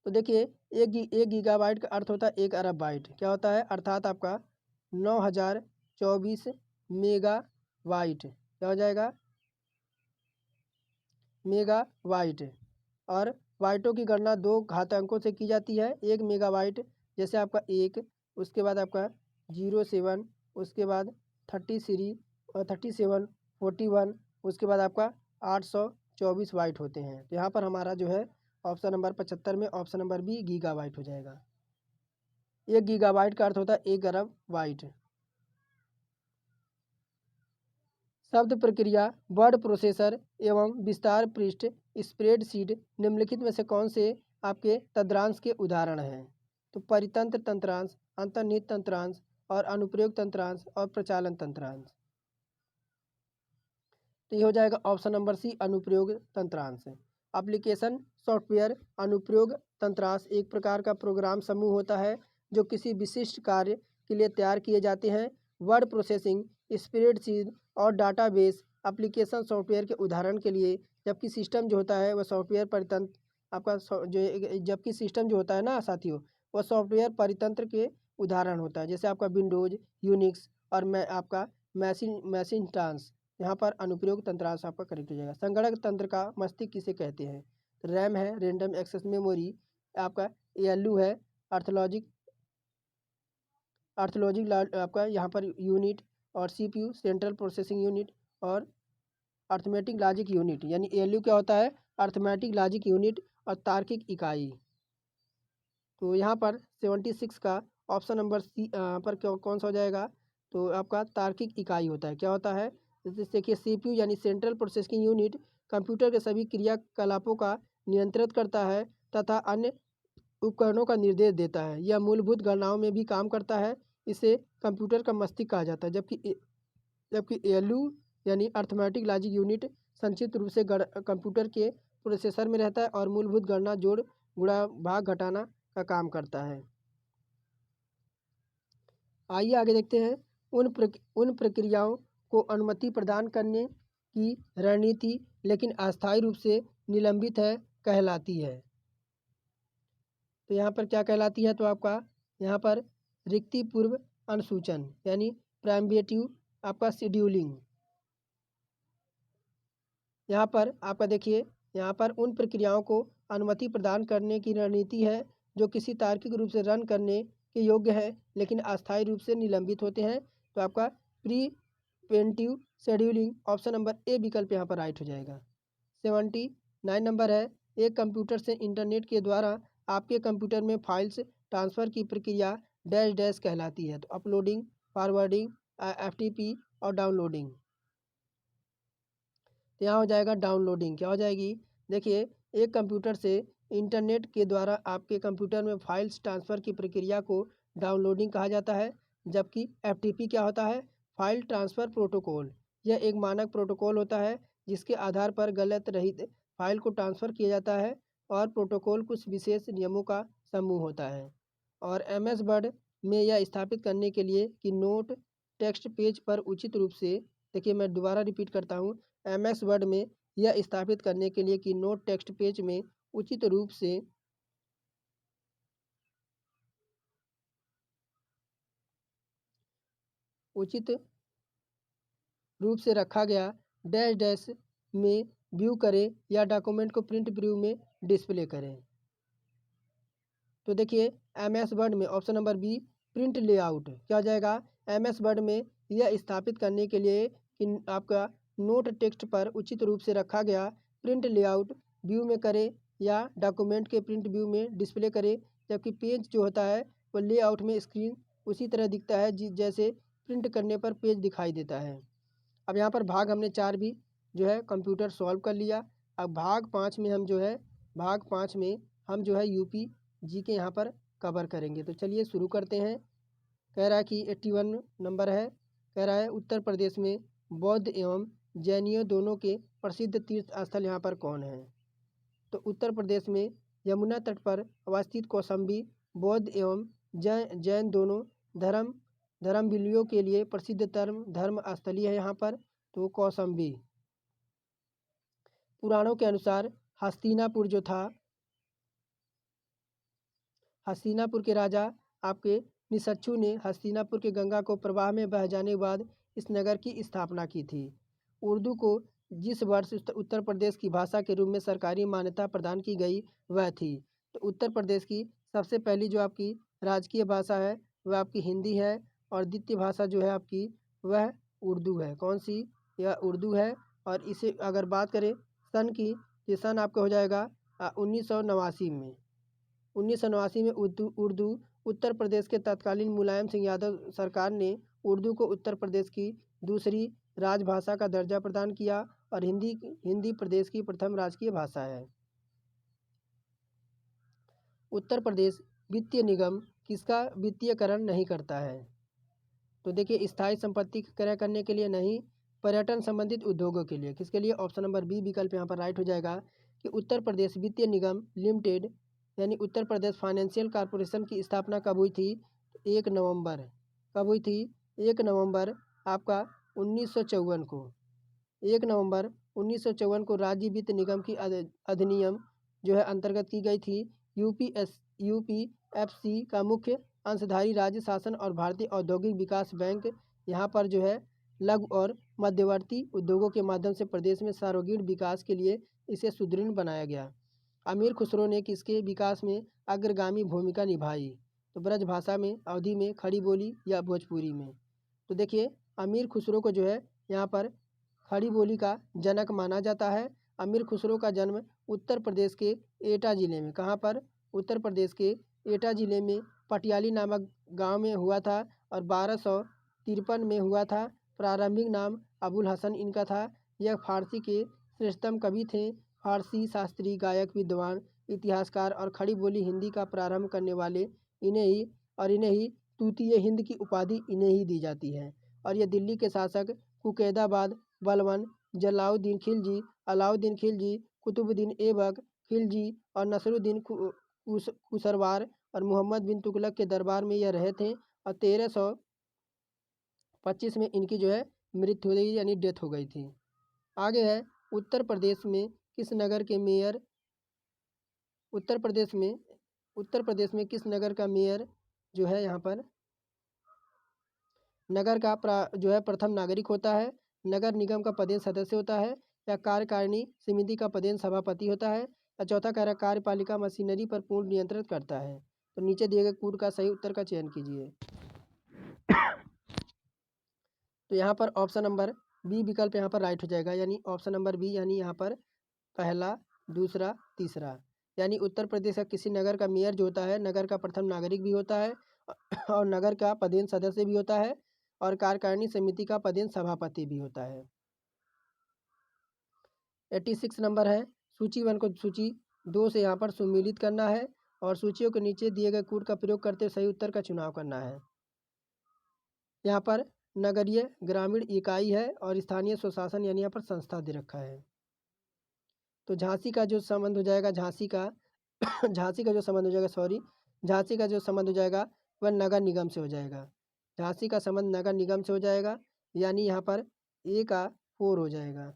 तो देखिए एक गीगाबाइट का अर्थ होता है 1 अरब बाइट। क्या होता है? अर्थात आपका 9024 मेगाबाइट। क्या हो जाएगा? मेगाबाइट। और बाइटों की गणना 2 घातांकों से की जाती है। 1 मेगाबाइट जैसे आपका 1, उसके बाद आपका 07, उसके बाद 33 और 37, 41, उसके बाद आपका 824 बाइट होते हैं। तो यहाँ पर हमारा जो है ऑप्शन नंबर 75 में ऑप्शन नंबर बी गीगाबाइट हो जाएगा। 1 गीगाबाइट का अर्थ होता है 1 अरब बाइट। शब्द प्रक्रिया, वर्ड प्रोसेसर एवं विस्तार पृष्ठ, स्प्रेडशीट निम्नलिखित में से कौन से आपके तंत्रांश के उदाहरण हैं? तो परितंत्र तंत्रांश, अंतर्निहित तंत्रांश और अनुप्रयोग तंत्रांश और प्रचालन तंत्रांश। तो ये हो जाएगा ऑप्शन नंबर सी अनुप्रयोग तंत्रांश। एप्लीकेशन सॉफ्टवेयर अनुप्रयोग तंत्रांश एक प्रकार का प्रोग्राम समूह होता है जो किसी विशिष्ट कार्य के लिए तैयार किए जाते हैं। वर्ड प्रोसेसिंग, स्प्रेडशीट और डाटाबेस एप्लीकेशन सॉफ्टवेयर के उदाहरण के लिए, जबकि सिस्टम जो होता है वह सॉफ्टवेयर परितंत्र आपका जबकि सिस्टम जो होता है ना साथियों, वह सॉफ्टवेयर परितंत्र के उदाहरण होता है। जैसे आपका विंडोज, यूनिक्स और आपका मैसिंटास। यहाँ पर अनुप्रयोग तंत्रांश आपका करेक्ट हो जाएगा। संगणक तंत्र का मस्तिष्क किसे कहते हैं? रैम है, रैंडम एक्सेस मेमोरी, आपका एएलयू है, आर्थोलॉजिक आपका यहाँ पर यूनिट, और सीपीयू सेंट्रल प्रोसेसिंग यूनिट, और अर्थमेटिक लॉजिक यूनिट। यानी एएलयू क्या होता है? अर्थमेटिक लॉजिक यूनिट और तार्किक इकाई। तो यहाँ पर 76 का ऑप्शन नंबर सी पर कौन सा हो जाएगा? तो आपका तार्किक इकाई होता है। क्या होता है? जैसे देखिए CPU यानी सेंट्रल प्रोसेसिंग यूनिट कंप्यूटर के सभी क्रियाकलापों का नियंत्रित करता है तथा अन्य उपकरणों का निर्देश देता है। यह मूलभूत गणनाओं में भी काम करता है। इसे कंप्यूटर का मस्तिष्क कहा जाता है। जबकि ALU यानी अर्थमेटिक लॉजिक यूनिट संक्षिप्त रूप से कंप्यूटर के प्रोसेसर में रहता है और मूलभूत गणना जोड़ गुणा भाग घटाना का काम करता है। आइए आगे देखते हैं उन प्रक्रियाओं को अनुमति प्रदान करने की रणनीति लेकिन अस्थायी रूप से निलंबित है कहलाती है। तो यहाँ पर क्या कहलाती है, तो आपका यहाँ पर रिक्ति पूर्व अनुसूचन यानी प्रीएम्प्टिव आपका शेड्यूलिंग। यहाँ पर आपका देखिए, यहाँ पर उन प्रक्रियाओं को अनुमति प्रदान करने की रणनीति है जो किसी तार्किक रूप से रन करने के योग्य है लेकिन अस्थायी रूप से निलंबित होते हैं। तो आपका pre-emptive scheduling option number A विकल्प यहाँ पर राइट हो जाएगा। 79 नंबर है, एक कंप्यूटर से इंटरनेट के द्वारा आपके कंप्यूटर में फाइल्स ट्रांसफ़र की प्रक्रिया डैश डैश कहलाती है। तो अपलोडिंग, फॉरवर्डिंग, FTP और डाउनलोडिंग। तो यहाँ हो जाएगा डाउनलोडिंग। क्या हो जाएगी, देखिए, एक कंप्यूटर से इंटरनेट के द्वारा आपके कंप्यूटर में फाइल्स ट्रांसफ़र की प्रक्रिया को डाउनलोडिंग कहा जाता है। जबकि FTP क्या होता है, फाइल ट्रांसफ़र प्रोटोकॉल। यह एक मानक प्रोटोकॉल होता है जिसके आधार पर गलत रहित फाइल को ट्रांसफ़र किया जाता है और प्रोटोकॉल कुछ विशेष नियमों का समूह होता है। और MS वर्ड में यह स्थापित करने के लिए कि नोट टेक्स्ट पेज पर उचित रूप से, देखिए मैं दोबारा रिपीट करता हूँ, MS वर्ड में यह स्थापित करने के लिए कि नोट टेक्स्ट पेज में उचित रूप से रखा गया डैश डैश में व्यू करें या डॉक्यूमेंट को प्रिंट व्यू में डिस्प्ले करें। तो देखिए, MS वर्ड में option number B print layout क्या हो जाएगा, MS वर्ड में यह स्थापित करने के लिए कि आपका नोट टेक्स्ट पर उचित रूप से रखा गया प्रिंट लेआउट व्यू में करें या डॉक्यूमेंट के प्रिंट व्यू में डिस्प्ले करें। जबकि पेज जो होता है वो लेआउट में स्क्रीन उसी तरह दिखता है जैसे प्रिंट करने पर पेज दिखाई देता है। अब यहाँ पर भाग हमने 4 भी जो है कंप्यूटर सॉल्व कर लिया। अब भाग 5 में हम जो है UP GK यहाँ पर कवर करेंगे। तो चलिए शुरू करते हैं। कह रहा है कि 81 नंबर है, कह रहा है उत्तर प्रदेश में बौद्ध एवं जैनियों दोनों के प्रसिद्ध तीर्थ स्थल यहाँ पर कौन है। तो उत्तर प्रदेश में यमुना तट पर अवस्थित कौशाम्बी बौद्ध एवं जैन दोनों धर्मावलंबियों के लिए प्रसिद्ध धर्म स्थली है यहाँ पर। तो कौशाम्बी। पुराणों के अनुसार हस्तिनापुर जो था, हस्तिनापुर के राजा आपके निषच्छु ने हस्तिनापुर के गंगा को प्रवाह में बह जाने के बाद इस नगर की स्थापना की थी। उर्दू को जिस वर्ष उत्तर प्रदेश की भाषा के रूप में सरकारी मान्यता प्रदान की गई वह थी। तो उत्तर प्रदेश की सबसे पहली जो आपकी राजकीय भाषा है वह आपकी हिंदी है और द्वितीय भाषा जो है आपकी वह उर्दू है। कौन सी, यह उर्दू है। और इसे अगर बात करें सन की, ये सन आपका हो जाएगा 1989 में। 1989 में उर्दू उत्तर प्रदेश के तत्कालीन मुलायम सिंह यादव सरकार ने उर्दू को उत्तर प्रदेश की दूसरी राजभाषा का दर्जा प्रदान किया और हिंदी प्रदेश की प्रथम राजकीय भाषा है। उत्तर प्रदेश वित्तीय निगम किसका वित्तीयकरण नहीं करता है। तो देखिए, स्थायी संपत्ति क्रय करने के लिए नहीं, पर्यटन संबंधित उद्योगों के लिए। किसके लिए, ऑप्शन नंबर बी विकल्प यहाँ पर राइट हो जाएगा कि उत्तर प्रदेश वित्तीय निगम लिमिटेड यानी उत्तर प्रदेश फाइनेंशियल कॉरपोरेशन की स्थापना कब हुई थी। 1 नवंबर कब हुई थी, 1 नवंबर आपका 1954 को। 1 नवंबर 1954 को राज्य वित्त निगम की अधिनियम जो है अंतर्गत की गई थी। UPFC का मुख्य अंशधारी राज्य शासन और भारतीय औद्योगिक विकास बैंक यहाँ पर जो है लघु और मध्यवर्ती उद्योगों के माध्यम से प्रदेश में सर्वांगीण विकास के लिए इसे सुदृढ़ बनाया गया। अमीर खुसरो ने किसके विकास में अग्रगामी भूमिका निभाई। तो ब्रजभाषा में, अवधी में, खड़ी बोली या भोजपुरी में। तो देखिए, अमीर खुसरो को जो है यहाँ पर खड़ी बोली का जनक माना जाता है। अमीर खुसरो का जन्म उत्तर प्रदेश के एटा ज़िले में, कहाँ पर, उत्तर प्रदेश के एटा ज़िले में पटियाली नामक गांव में हुआ था और 1253 में हुआ था। प्रारंभिक नाम अबुल हसन इनका था। यह फारसी के श्रेष्ठतम कवि थे। फारसी शास्त्री, गायक, विद्वान, इतिहासकार और खड़ी बोली हिंदी का प्रारंभ करने वाले इन्हें ही तूतीय हिंद की उपाधि इन्हें ही दी जाती है। और ये दिल्ली के शासक कुकैदाबाद, बलवन, जलाउद्दीन खिलजी, अलाउद्दीन खिलजी, कुतुबुद्दीन ऐबक खिलजी और नसरुद्दीन कुसरवार और मोहम्मद बिन तुगलक के दरबार में यह रहे थे। और 1325 में इनकी जो है मृत्यु हो गई, यानी डेथ हो गई थी। आगे है उत्तर प्रदेश में किस नगर के मेयर उत्तर प्रदेश में किस नगर का मेयर जो है यहाँ पर नगर का जो है प्रथम नागरिक होता है, नगर निगम का पदेन सदस्य होता है, या कार्यकारिणी समिति का पदेन सभापति होता है, या चौथा कह रहा है कार्यपालिका मशीनरी पर पूर्ण नियंत्रित करता है। तो नीचे दिए गए कूट का सही उत्तर का चयन कीजिए। तो यहाँ पर ऑप्शन नंबर बी विकल्प यहाँ पर राइट हो जाएगा, यानी ऑप्शन नंबर बी, यानी यहाँ पर पहला, दूसरा, तीसरा। यानी उत्तर प्रदेश का किसी नगर का मेयर जो होता है नगर का प्रथम नागरिक भी होता है और नगर का पदेन सदस्य भी होता है और कार्यकारिणी समिति का पदेन सभापति भी होता है। 86 नंबर है, सूची 1 को सूची 2 से यहाँ पर सम्मिलित करना है और सूचियों के नीचे दिए गए कूट का प्रयोग करते सही उत्तर का चुनाव करना है। यहाँ पर नगरीय ग्रामीण इकाई है और स्थानीय स्वशासन यानी यहाँ पर संस्था दे रखा है। तो झांसी का जो संबंध हो जाएगा झांसी का जो संबंध हो जाएगा वह नगर निगम से हो जाएगा। झांसी का संबंध नगर निगम से हो जाएगा, यानी यहाँ पर ए का 4 हो जाएगा।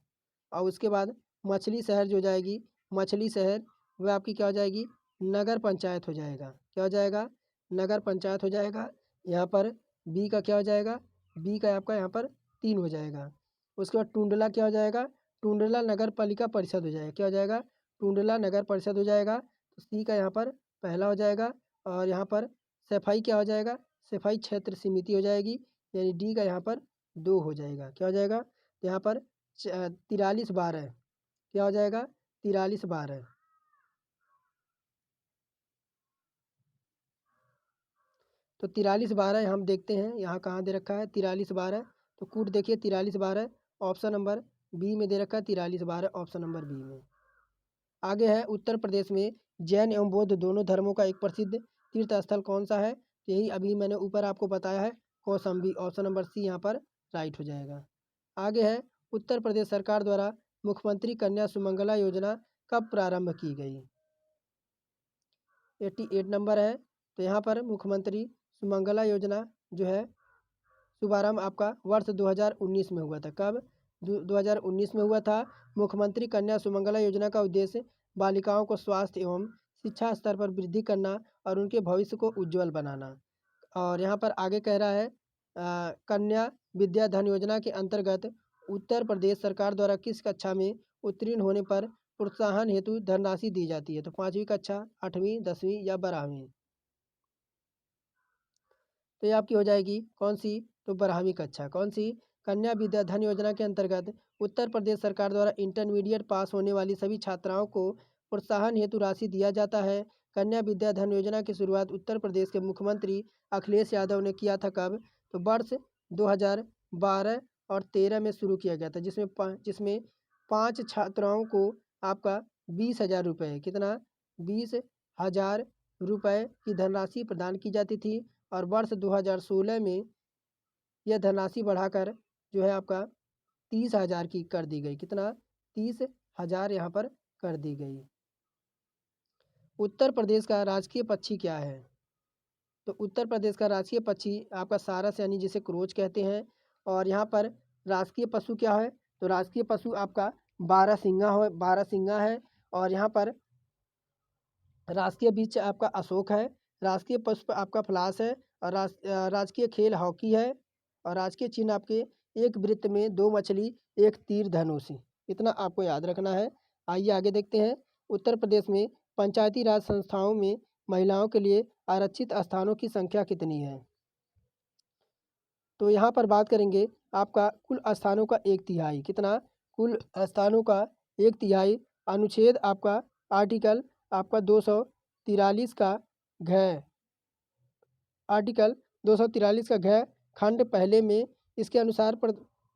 और उसके बाद मछली शहर जो जाएगी, मछली शहर वह आपकी क्या हो जाएगी, नगर पंचायत हो जाएगा। क्या हो जाएगा, नगर पंचायत हो जाएगा। यहाँ पर बी का क्या हो जाएगा, बी का आपका यहाँ पर 3 हो जाएगा। उसके बाद टुंडला क्या हो जाएगा, टुंडला नगर पालिका परिषद हो जाएगा। क्या हो जाएगा, टुंडला नगर परिषद हो जाएगा। तो सी का यहाँ पर पहला हो जाएगा। और यहाँ पर सफाई क्या हो जाएगा, सफाई क्षेत्र समिति हो जाएगी, यानी डी का यहाँ पर 2 हो जाएगा। क्या हो जाएगा, यहाँ पर 43/12 क्या हो जाएगा, 43/12। तो 43/12 हम देखते हैं यहाँ कहाँ दे रखा है 43/12। तो कूट देखिए 43/12 ऑप्शन नंबर बी में दे रखा है, 43/12 ऑप्शन नंबर बी में। आगे है उत्तर प्रदेश में जैन एवं बौद्ध दोनों धर्मों का एक प्रसिद्ध तीर्थ स्थल कौन सा है। यही अभी मैंने ऊपर आपको बताया है, कौशाम्बी, ऑप्शन नंबर सी यहाँ पर राइट हो जाएगा। आगे है उत्तर प्रदेश सरकार द्वारा मुख्यमंत्री कन्या सुमंगला योजना कब प्रारंभ की गई। 88 नंबर है। तो यहाँ पर मुख्यमंत्री सुमंगला योजना जो है शुभारंभ आपका वर्ष 2019 में हुआ था। कब, 2019 में हुआ था। मुख्यमंत्री कन्या सुमंगला योजना का उद्देश्य बालिकाओं को स्वास्थ्य एवं शिक्षा स्तर पर वृद्धि करना और उनके भविष्य को उज्जवल बनाना। और यहाँ पर आगे कह रहा है कन्या विद्या धन योजना के अंतर्गत उत्तर प्रदेश सरकार द्वारा किस कक्षा में उत्तीर्ण होने पर प्रोत्साहन हेतु धनराशि दी जाती है। तो 5वीं कक्षा, 8वीं, 10वीं या 12वीं। तो ये आपकी हो जाएगी कौन सी, तो 12वीं कक्षा। कौन सी, कन्या विद्या धन योजना के अंतर्गत उत्तर प्रदेश सरकार द्वारा इंटरमीडिएट पास होने वाली सभी छात्राओं को प्रोत्साहन हेतु राशि दिया जाता है। कन्या विद्या धन योजना की शुरुआत उत्तर प्रदेश के मुख्यमंत्री अखिलेश यादव ने किया था। कब, तो वर्ष 2012 और 13 में शुरू किया गया था, जिसमें 5 छात्राओं को आपका 20,000 रुपये, कितना, 20,000 रुपये की धनराशि प्रदान की जाती थी। और वर्ष 2016 में यह धनराशि बढ़ाकर जो है आपका 30,000 की कर दी गई। कितना, 30,000 यहाँ पर कर दी गई। उत्तर प्रदेश का राजकीय पक्षी क्या है। तो उत्तर प्रदेश का राजकीय पक्षी आपका सारस, यानी जिसे क्रोच कहते हैं। और यहाँ पर राजकीय पशु क्या है, तो राजकीय पशु आपका बारहसिंगा है। और यहाँ पर राजकीय वृक्ष आपका अशोक है। राजकीय पुष्प आपका पलाश है। और राजकीय खेल हॉकी है। और राजकीय चिन्ह आपके एक वृत्त में 2 मछली, 1 तीर, धनुष। इतना आपको याद रखना है। आइए आगे देखते हैं। उत्तर प्रदेश में पंचायती राज संस्थाओं में महिलाओं के लिए आरक्षित स्थानों की संख्या कितनी है। तो यहाँ पर बात करेंगे आपका कुल स्थानों का 1/3। कितना, कुल स्थानों का 1/3। अनुच्छेद आपका आर्टिकल आपका 243 का घ, आर्टिकल 243 का घ खंड पहले में इसके अनुसार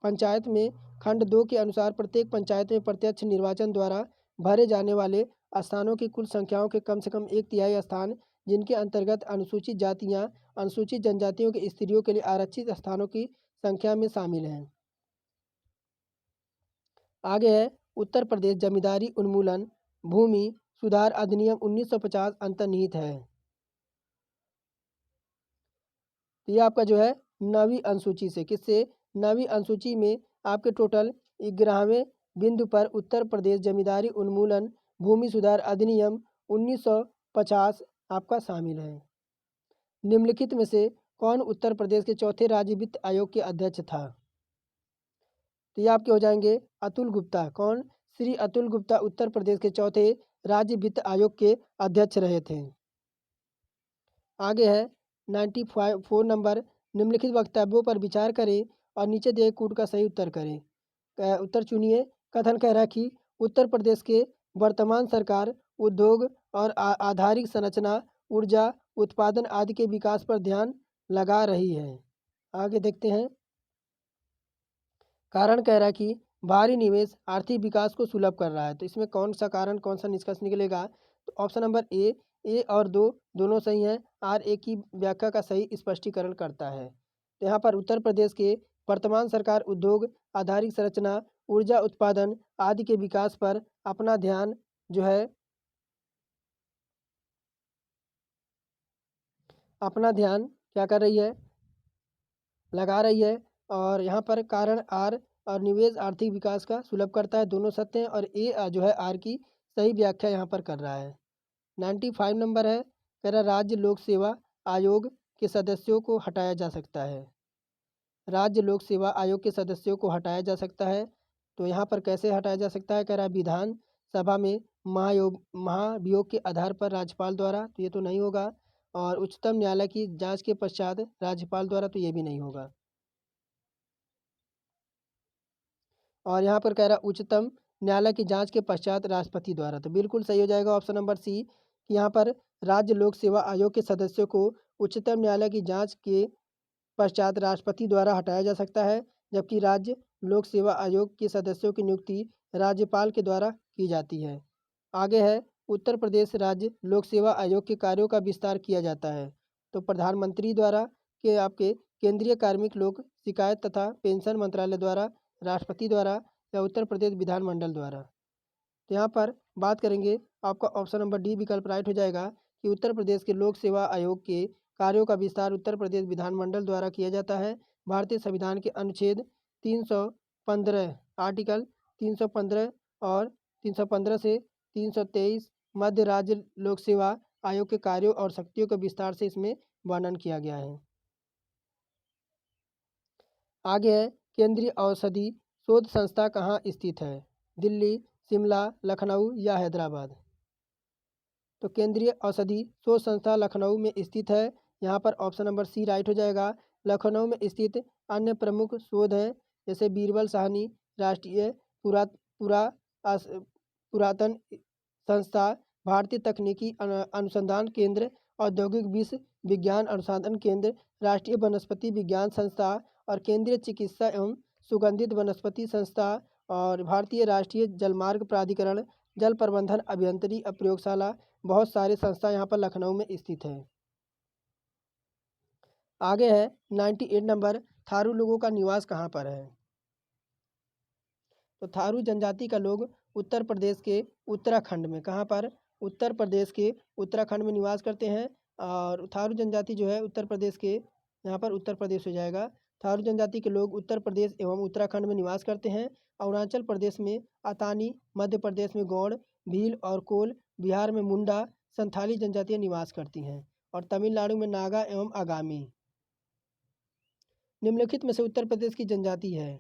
पंचायत में खंड 2 के अनुसार प्रत्येक पंचायत में प्रत्यक्ष निर्वाचन द्वारा भरे जाने वाले स्थानों की कुल संख्याओं के कम से कम 1/3 स्थान जिनके अंतर्गत अनुसूचित जातियां अनुसूचित जनजातियों के स्त्रियों के लिए आरक्षित स्थानों की संख्या में शामिल हैं। आगे है उत्तर प्रदेश जमींदारी उन्मूलन भूमि सुधार अधिनियम 1950 अंतर्निहित है। तो ये आपका जो है 9वीं अनुसूची से, किससे? 9वीं अनुसूची में आपके टोटल 11वें बिंदु पर उत्तर प्रदेश जमींदारी उन्मूलन भूमि सुधार अधिनियम 1950 आपका शामिल है। निम्नलिखित में से कौन उत्तर प्रदेश के चौथे राज्य वित्त आयोग के अध्यक्ष था? तो ये आपके हो जाएंगे अतुल गुप्ता। कौन? श्री अतुल गुप्ता उत्तर प्रदेश के चौथे राज्य वित्त आयोग के अध्यक्ष रहे थे। आगे है 94 नंबर, निम्नलिखित वक्तव्यों पर विचार करें और नीचे दिए कूट का सही उत्तर करें। उत्तर चुनिए। कथन कह रहा है कि उत्तर प्रदेश के वर्तमान सरकार उद्योग और आधारिक संरचना ऊर्जा उत्पादन आदि के विकास पर ध्यान लगा रही है। आगे देखते हैं। कारण कह रहा है कि बाहरी निवेश आर्थिक विकास को सुलभ कर रहा है। तो इसमें कौन सा कारण, कौन सा निष्कर्ष निकलेगा? तो ऑप्शन नंबर ए और 2 दोनों सही हैं। R की व्याख्या का सही स्पष्टीकरण करता है। तो यहाँ पर उत्तर प्रदेश के वर्तमान सरकार उद्योग आधारिक संरचना ऊर्जा उत्पादन आदि के विकास पर अपना ध्यान जो है क्या कर रही है? लगा रही है। और यहाँ पर कारण आर और निवेश आर्थिक विकास का सुलभ करता है, दोनों सत्य हैं। और ए जो है आर की सही व्याख्या यहाँ पर कर रहा है। 95 नंबर है, कह रहा राज्य लोक सेवा आयोग के सदस्यों को हटाया जा सकता है। राज्य लोक सेवा आयोग के सदस्यों को हटाया जा सकता है। तो यहाँ पर कैसे हटाया जा सकता है? कह रहा विधान सभा में महाभियोग के आधार पर राज्यपाल द्वारा, तो ये तो नहीं होगा। और उच्चतम न्यायालय की जांच के पश्चात राज्यपाल द्वारा, तो ये भी नहीं होगा। और यहाँ पर कह रहा उच्चतम न्यायालय की जांच के पश्चात राष्ट्रपति द्वारा, तो बिल्कुल सही हो जाएगा ऑप्शन नंबर सी कि यहाँ पर राज्य लोक सेवा आयोग के सदस्यों को उच्चतम न्यायालय की जांच के पश्चात राष्ट्रपति द्वारा हटाया जा सकता है, जबकि राज्य लोक सेवा आयोग के सदस्यों की नियुक्ति राज्यपाल के द्वारा की जाती है। आगे है उत्तर प्रदेश राज्य लोक सेवा आयोग के कार्यों का विस्तार किया जाता है। तो प्रधानमंत्री द्वारा के आपके केंद्रीय कार्मिक लोक शिकायत तथा पेंशन मंत्रालय द्वारा, राष्ट्रपति द्वारा या उत्तर प्रदेश विधानमंडल द्वारा। तो यहाँ पर बात करेंगे, आपका ऑप्शन नंबर डी विकल्प राइट हो जाएगा कि उत्तर प्रदेश के लोक सेवा आयोग के कार्यों का विस्तार उत्तर प्रदेश विधानमंडल द्वारा किया जाता है। भारतीय संविधान के अनुच्छेद 315 आर्टिकल 315 और 315 से 323 मध्य राज्य लोक सेवा आयोग के कार्यों और शक्तियों के विस्तार से इसमें वर्णन किया गया है। आगे है केंद्रीय औषधि शोध संस्था कहाँ स्थित है? दिल्ली, शिमला, लखनऊ या हैदराबाद? तो केंद्रीय औषधि शोध संस्था लखनऊ में स्थित है। यहाँ पर ऑप्शन नंबर सी राइट हो जाएगा। लखनऊ में स्थित अन्य प्रमुख शोध हैं जैसे बीरबल साहनी राष्ट्रीय पुरातन संस्था, भारतीय तकनीकी अनुसंधान केंद्र, औद्योगिक विज्ञान अनुसंधान केंद्र, राष्ट्रीय वनस्पति विज्ञान संस्था और केंद्रीय चिकित्सा एवं सुगंधित वनस्पति संस्था और भारतीय राष्ट्रीय जलमार्ग प्राधिकरण, जल प्रबंधन अभियंत्रण प्रयोगशाला, बहुत सारे संस्था यहाँ पर लखनऊ में स्थित है। आगे है 98 नंबर, थारू लोगों का निवास कहाँ पर है? तो थारू जनजाति का लोग उत्तर प्रदेश के उत्तराखंड में, कहाँ पर? उत्तर प्रदेश के उत्तराखंड में निवास करते हैं। और थारू जनजाति जो है उत्तर प्रदेश के, यहाँ पर उत्तर प्रदेश हो जाएगा। थारू जनजाति के लोग उत्तर प्रदेश एवं उत्तराखंड में निवास करते हैं। अरुणाचल प्रदेश में अतानी, मध्य प्रदेश में गौड़, भील और कोल, बिहार में मुंडा, संथाली जनजातियाँ निवास करती हैं और तमिलनाडु में नागा एवं आगामी। निम्नलिखित में से उत्तर प्रदेश की जनजाति है,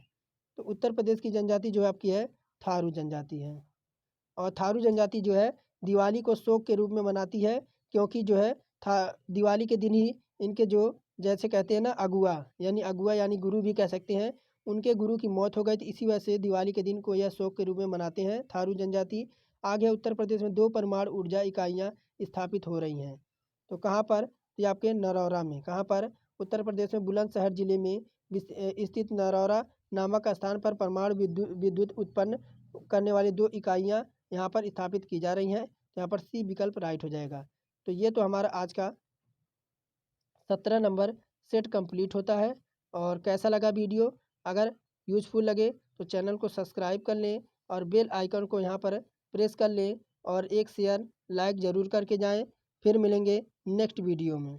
तो उत्तर प्रदेश की जनजाति जो है आपकी है थारू जनजाति है। और थारू जनजाति जो है दिवाली को शोक के रूप में मनाती है, क्योंकि जो है दिवाली के दिन ही इनके जो जैसे कहते हैं ना अगुआ यानी गुरु भी कह सकते हैं, उनके गुरु की मौत हो गई थी, इसी वजह से दिवाली के दिन को यह शोक के रूप में मनाते हैं थारू जनजाति। आगे उत्तर प्रदेश में 2 परमाणु ऊर्जा इकाइयाँ स्थापित हो रही हैं। तो कहाँ पर? ये आपके नरौरा में। कहाँ पर? उत्तर प्रदेश में बुलंदशहर जिले में स्थित नरौरा नामक स्थान पर परमाणु विद्युत उत्पन्न करने वाली 2 इकाइयाँ यहाँ पर स्थापित की जा रही हैं। यहाँ पर सी विकल्प राइट हो जाएगा। तो ये तो हमारा आज का 17 नंबर सेट कंप्लीट होता है। और कैसा लगा वीडियो? अगर यूज़फुल लगे तो चैनल को सब्सक्राइब कर लें और बेल आइकन को यहाँ पर प्रेस कर लें और एक शेयर लाइक ज़रूर करके जाएं। फिर मिलेंगे नेक्स्ट वीडियो में।